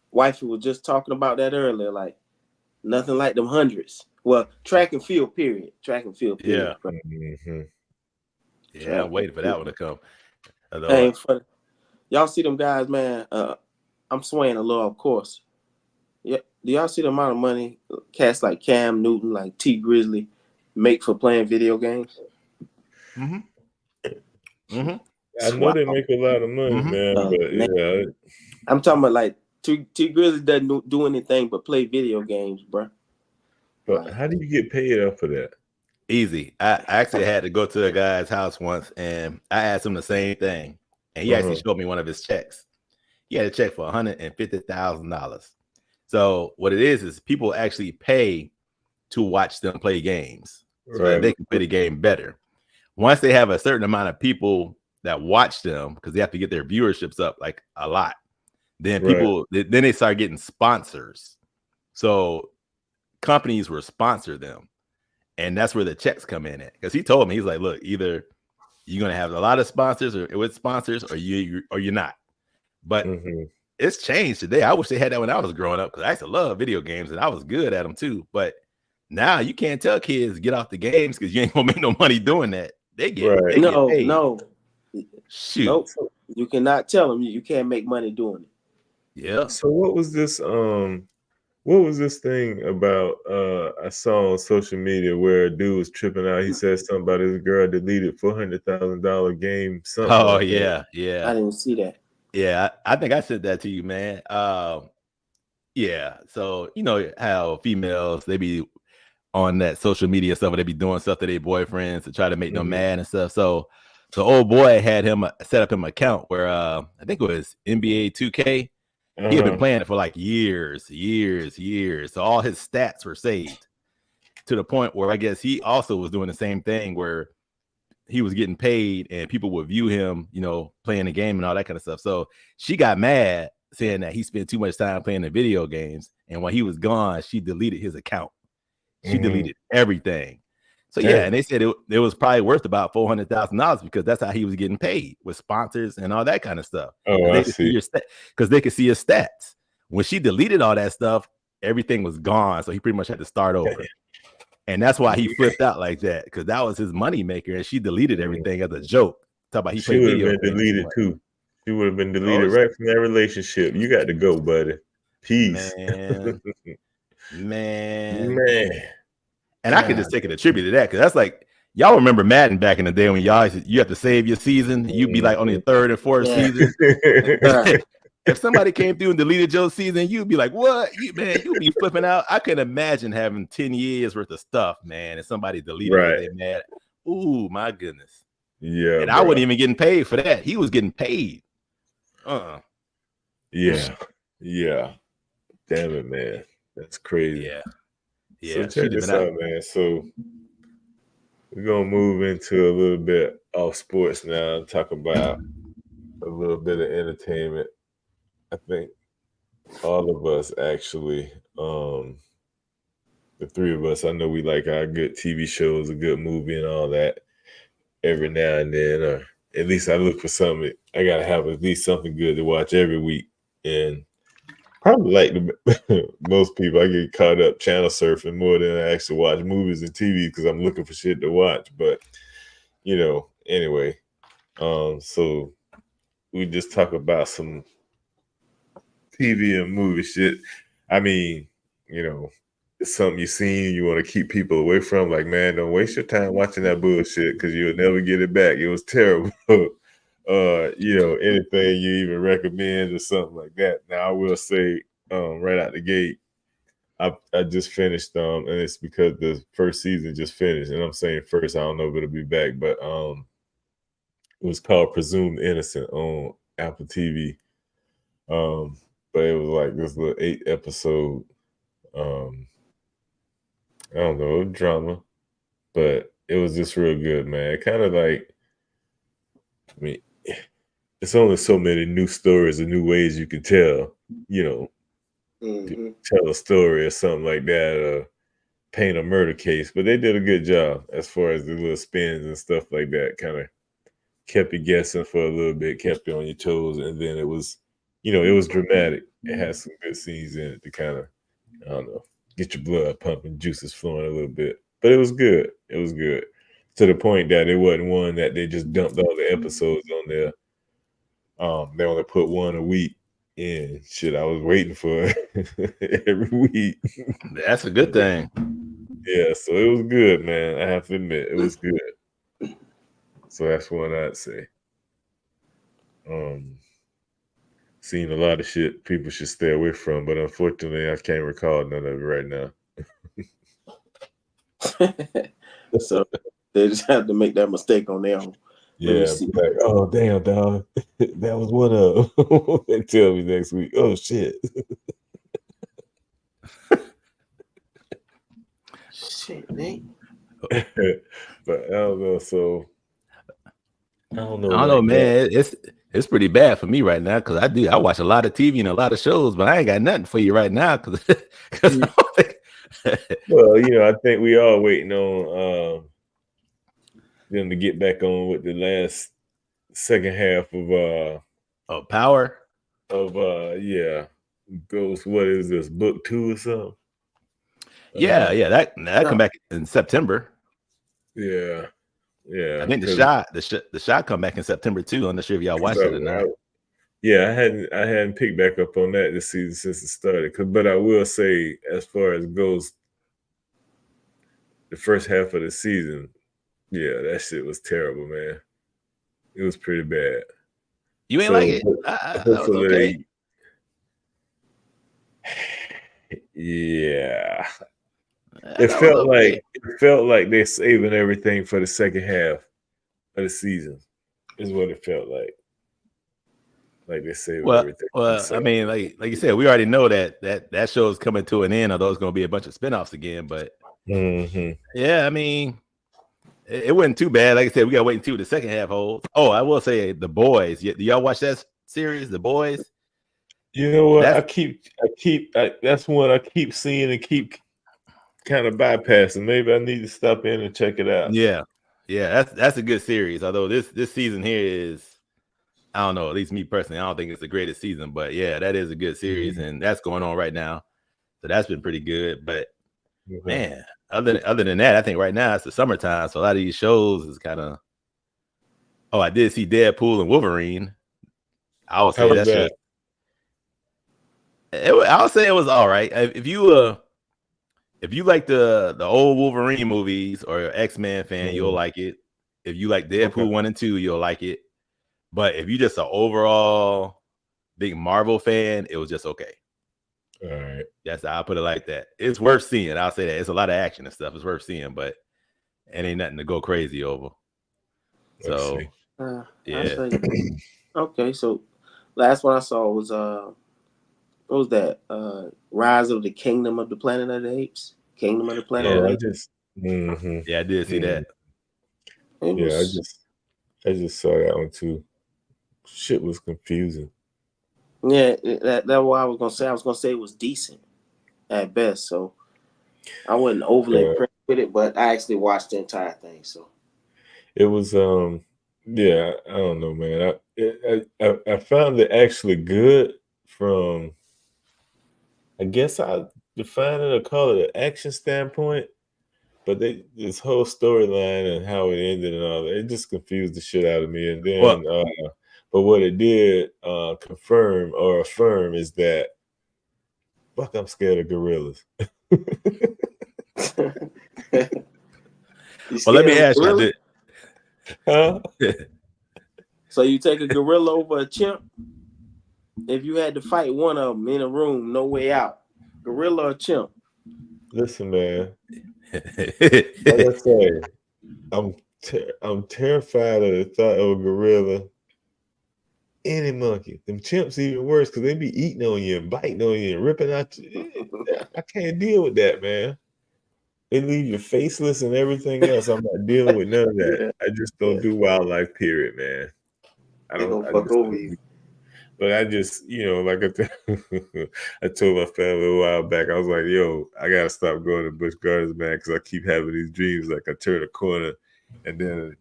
wifey was just talking about that earlier. Like nothing like them hundreds. Well, track and field period. Yeah. Yeah, I'm waiting for that one to come. Hey, y'all see them guys, man? I'm swaying a little, of course. Yeah. Do y'all see the amount of money cats like Cam Newton, like T Grizzly, make for playing video games? I know they make a lot of money, man. But yeah, I'm talking about like T Grizzly doesn't do anything but play video games, bro. But how do you get paid off for that? Easy. I actually had to go to a guy's house once, and I asked him the same thing, and he actually showed me one of his checks. He had a check for $150,000. So what it is people actually pay to watch them play games, so that they can play the game better. Once they have a certain amount of people that watch them, because they have to get their viewerships up like a lot, then then they start getting sponsors. So companies will sponsor them, and that's where the checks come in at. Because he told me, he's like, look, either you're gonna have a lot of sponsors or with sponsors, or you're not. But it's changed today. I wish they had that when I was growing up, because I used to love video games and I was good at them too. But now you can't tell kids get off the games because you ain't gonna make no money doing that. They get paid. No. Shoot. Nope. You cannot tell them you can't make money doing it. Yeah. So what was this thing about I saw on social media where a dude was tripping out? He said something about his girl deleted $400,000 game. Something. Oh yeah. I didn't see that. Yeah, I think I said that to you, man. Yeah. So you know how females, they be on that social media stuff, they be doing stuff to their boyfriends to try to make them mad and stuff. So old boy had him set up him account where I think it was NBA 2K. He had been playing it for like years. So all his stats were saved to the point where I guess he also was doing the same thing where he was getting paid and people would view him, playing the game and all that kind of stuff. So she got mad saying that he spent too much time playing the video games. And when he was gone, she deleted his account. She deleted everything. So yeah, and they said it was probably worth about $400,000 because that's how he was getting paid, with sponsors and all that kind of stuff. Oh, I see. Because they could see his stats. When she deleted all that stuff, everything was gone. So he pretty much had to start over. And that's why he flipped out like that, because that was his money maker, and she deleted everything as a joke. Talk about she would have been deleted too. She would have been deleted right from that relationship. You got to go, buddy. Peace. Man. And I could just take it a tribute to that, because that's like, y'all remember Madden back in the day when you have to save your season. You'd be like on your third and fourth season. If somebody came through and deleted your season, you'd be like, what? You'd be flipping out. I can imagine having 10 years worth of stuff, man, and somebody deleted it. They mad. Ooh, my goodness. Yeah. And I wasn't even getting paid for that. He was getting paid. Yeah. Damn it, man. That's crazy. Yeah. So check this out, man. So we're going to move into a little bit off sports now and talk about a little bit of entertainment. I think all of us actually, the three of us, I know we like our good TV shows, a good movie and all that every now and then, or at least I look for something. I got to have at least something good to watch every week. And probably like most people, I get caught up channel surfing more than I actually watch movies and TV because I'm looking for shit to watch. But Anyway, so we just talk about some TV and movie shit. I mean, it's something you seen you want to keep people away from. Like, man, don't waste your time watching that bullshit because you'll never get it back. It was terrible. Anything you even recommend or something like that. Now, I will say, right out the gate, I just finished, and it's because the first season just finished, and I'm saying first, I don't know if it'll be back, but it was called Presumed Innocent on Apple TV. But it was like this little 8-episode, I don't know, drama, but it was just real good, man. Kind of like, I mean, it's only so many new stories and new ways you can tell, tell a story or something like that, or paint a murder case. But they did a good job as far as the little spins and stuff like that. Kind of kept you guessing for a little bit, kept you on your toes, and then it was, it was dramatic. It had some good scenes in it to kind of, I don't know, get your blood pumping, juices flowing a little bit. But it was good. It was good to the point that it wasn't one that they just dumped all the episodes on there. They only put one a week. And shit, I was waiting for it every week. That's a good thing. Yeah, so it was good, man. I have to admit, it was good. So that's one I'd say. Seen a lot of shit people should stay away from, but unfortunately, I can't recall none of it right now. So they just have to make that mistake on their own. Yeah, like, oh damn, dog, that was one of them. They tell me next week. Oh shit. Shit, Nate. But I don't know. So I don't know. I don't know, man. It's pretty bad for me right now because I watch a lot of TV and a lot of shows, but I ain't got nothing for you right now because well, I think we are waiting on them to get back on with the last second half of Power of goes. What is this, book 2 or something? Yeah, that come back in September. Yeah. I think the shot come back in September too. I'm not sure if y'all watched it or not. Yeah, I hadn't picked back up on that this season since it started. But I will say, as far as goes, the first half of the season, yeah, that shit was terrible, man. It was pretty bad. You ain't like it? Hopefully, yeah. It felt like they're saving everything for the second half of the season. Is what it felt like. Like they saved everything. Well, I mean, like you said, we already know that show is coming to an end, although it's going to be a bunch of spinoffs again. But yeah, I mean, it wasn't too bad. Like I said, we got to wait and see what the second half holds. Oh, I will say, The Boys. Do y'all watch that series, The Boys? You know what? That's one I keep seeing and keep kind of bypassing. Maybe I need to stop in and check it out. Yeah, that's a good series. Although this season here is, I don't know, at least me personally, I don't think it's the greatest season, but yeah, that is a good series, and that's going on right now. So that's been pretty good. But man, other than that, I think right now it's the summertime, so a lot of these shows is kind of. Oh, I did see Deadpool and Wolverine. I would say that's just. I would say it was all right. If you like the old Wolverine movies or X-Men fan, you'll like it. If you like Deadpool 1 and 2, you'll like it. But if you're just an overall big Marvel fan, it was just okay. All right. I'll put it like that. It's worth seeing. I'll say that. It's a lot of action and stuff. It's worth seeing, but it ain't nothing to go crazy over. So, yeah. Okay, so last one I saw was what was that? Rise of the Kingdom of the Planet of the Apes. Kingdom of the Planet of the Apes. Yeah, I did see that. I just saw that one too. Shit was confusing. Yeah, that's what I was gonna say. I was gonna say it was decent at best. So I wasn't overly impressed with it, but I actually watched the entire thing. So it was yeah, I don't know, man. I found it actually good from, I guess I define it or call it an action standpoint. But this whole storyline and how it ended and all that, it just confused the shit out of me. And then, but what it did confirm or affirm is that, fuck, I'm scared of gorillas. Well, let me ask you. Huh? So you take a gorilla over a chimp? If you had to fight one of them in a room, no way out, gorilla or chimp? Listen, man. Like I say, I'm terrified of the thought of a gorilla. Any monkey. Them chimps even worse because they be eating on you and biting on you and ripping out you. I can't deal with that, man. They leave you faceless and everything else. I'm not dealing with none of that. I just don't do wildlife, period, man. I don't fuck over you. But I just, like I told my family a while back, I was like, yo, I got to stop going to Busch Gardens, man, because I keep having these dreams. Like I turn a corner and then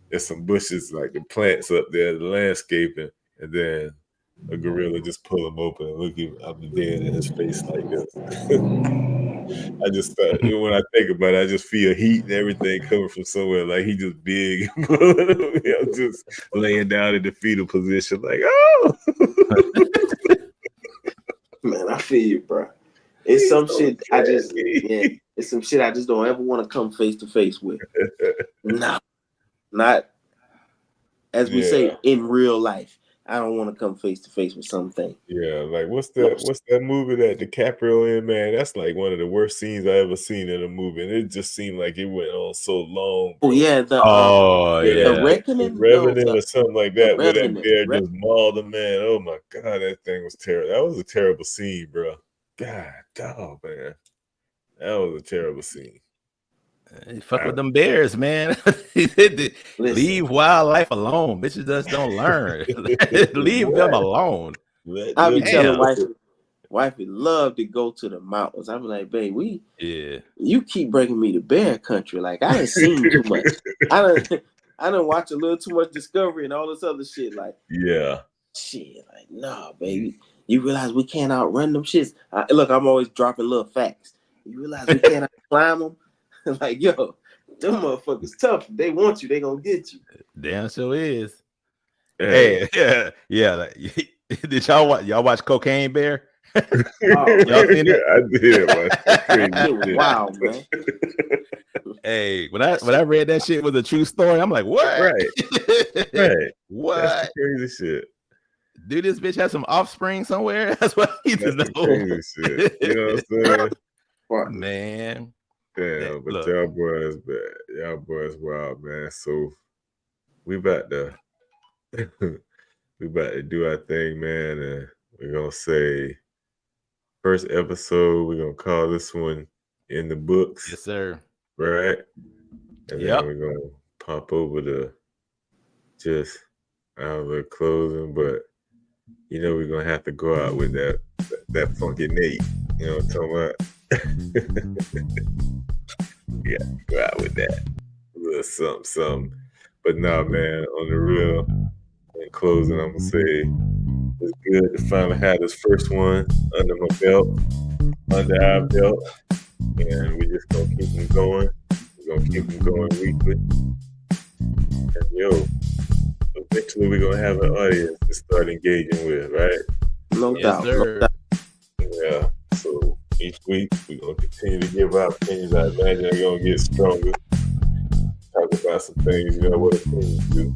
there's some bushes, like the plants up there, the landscaping, and then a gorilla just pull him open and look at I'm dead in his face like this. I just thought, when I think about it, I just feel heat and everything coming from somewhere. Like he just big. I'm just laying down in the fetal position, like, oh. Man, I feel you, bro. It's some shit it's some shit I just don't ever want to come face to face with. No, not as we say in real life. I don't want to come face to face with something. Yeah, like what's that movie that DiCaprio in, man? That's like one of the worst scenes I ever seen in a movie, and it just seemed like it went on so long. Oh yeah, the Reckoning, or something like that, where that bear just mauled a man. Oh my god, that thing was terrible. That was a terrible scene, bro. God, dog, man, that was a terrible scene. Fuck with them bears, man. Leave wildlife alone. Bitches just don't learn. Leave them alone. I be telling wifey love to go to the mountains. I be like, babe, you keep bringing me to bear country. Like I ain't seen too much. I done watch a little too much Discovery and all this other shit. Like shit, like nah, baby. You realize we can't outrun them shits. Look, I'm always dropping little facts. You realize we can't climb them. Like, yo, them motherfuckers tough. They want you, they gonna get you. Damn sure is. Hey, yeah. Like, did y'all watch Cocaine Bear? Y'all seen it? I did. Wow, man. Hey, when I read that shit was a true story, I'm like, what? Right. What? That's crazy shit. Dude, this bitch has some offspring somewhere. That's what I need to know. Crazy shit. You know what I'm saying? Man. Damn, but y'all boys wild, man. So we about to do our thing, man, and we're gonna say first episode, we're gonna call this one in the books. Yes, sir. Right? And then we're gonna pop over to just our closing, but we're gonna have to go out with that funky Nate. You know what I'm talking about? Yeah, go out with that. A little something. But nah, man, on the real, in closing, I'm gonna say it's good to finally have this first one under our belt, and we're just gonna keep them going. We're gonna keep them going weekly. And eventually we're gonna have an audience to start engaging with, right? No doubt. Yeah. So each week we're gonna continue to give our opinions. I imagine they're gonna get stronger. Talk about some things, what opinions do.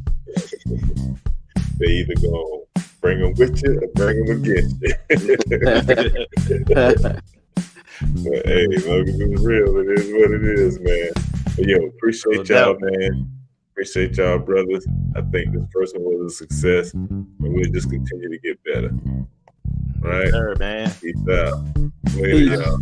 They either gonna bring them with you or bring them against you. But hey, as long as it's real, it is what it is, man. But appreciate y'all, man. Appreciate y'all, brothers. I think this first one was a success, and we'll just continue to get better. All right, sure, man. Peace out. Later, y'all.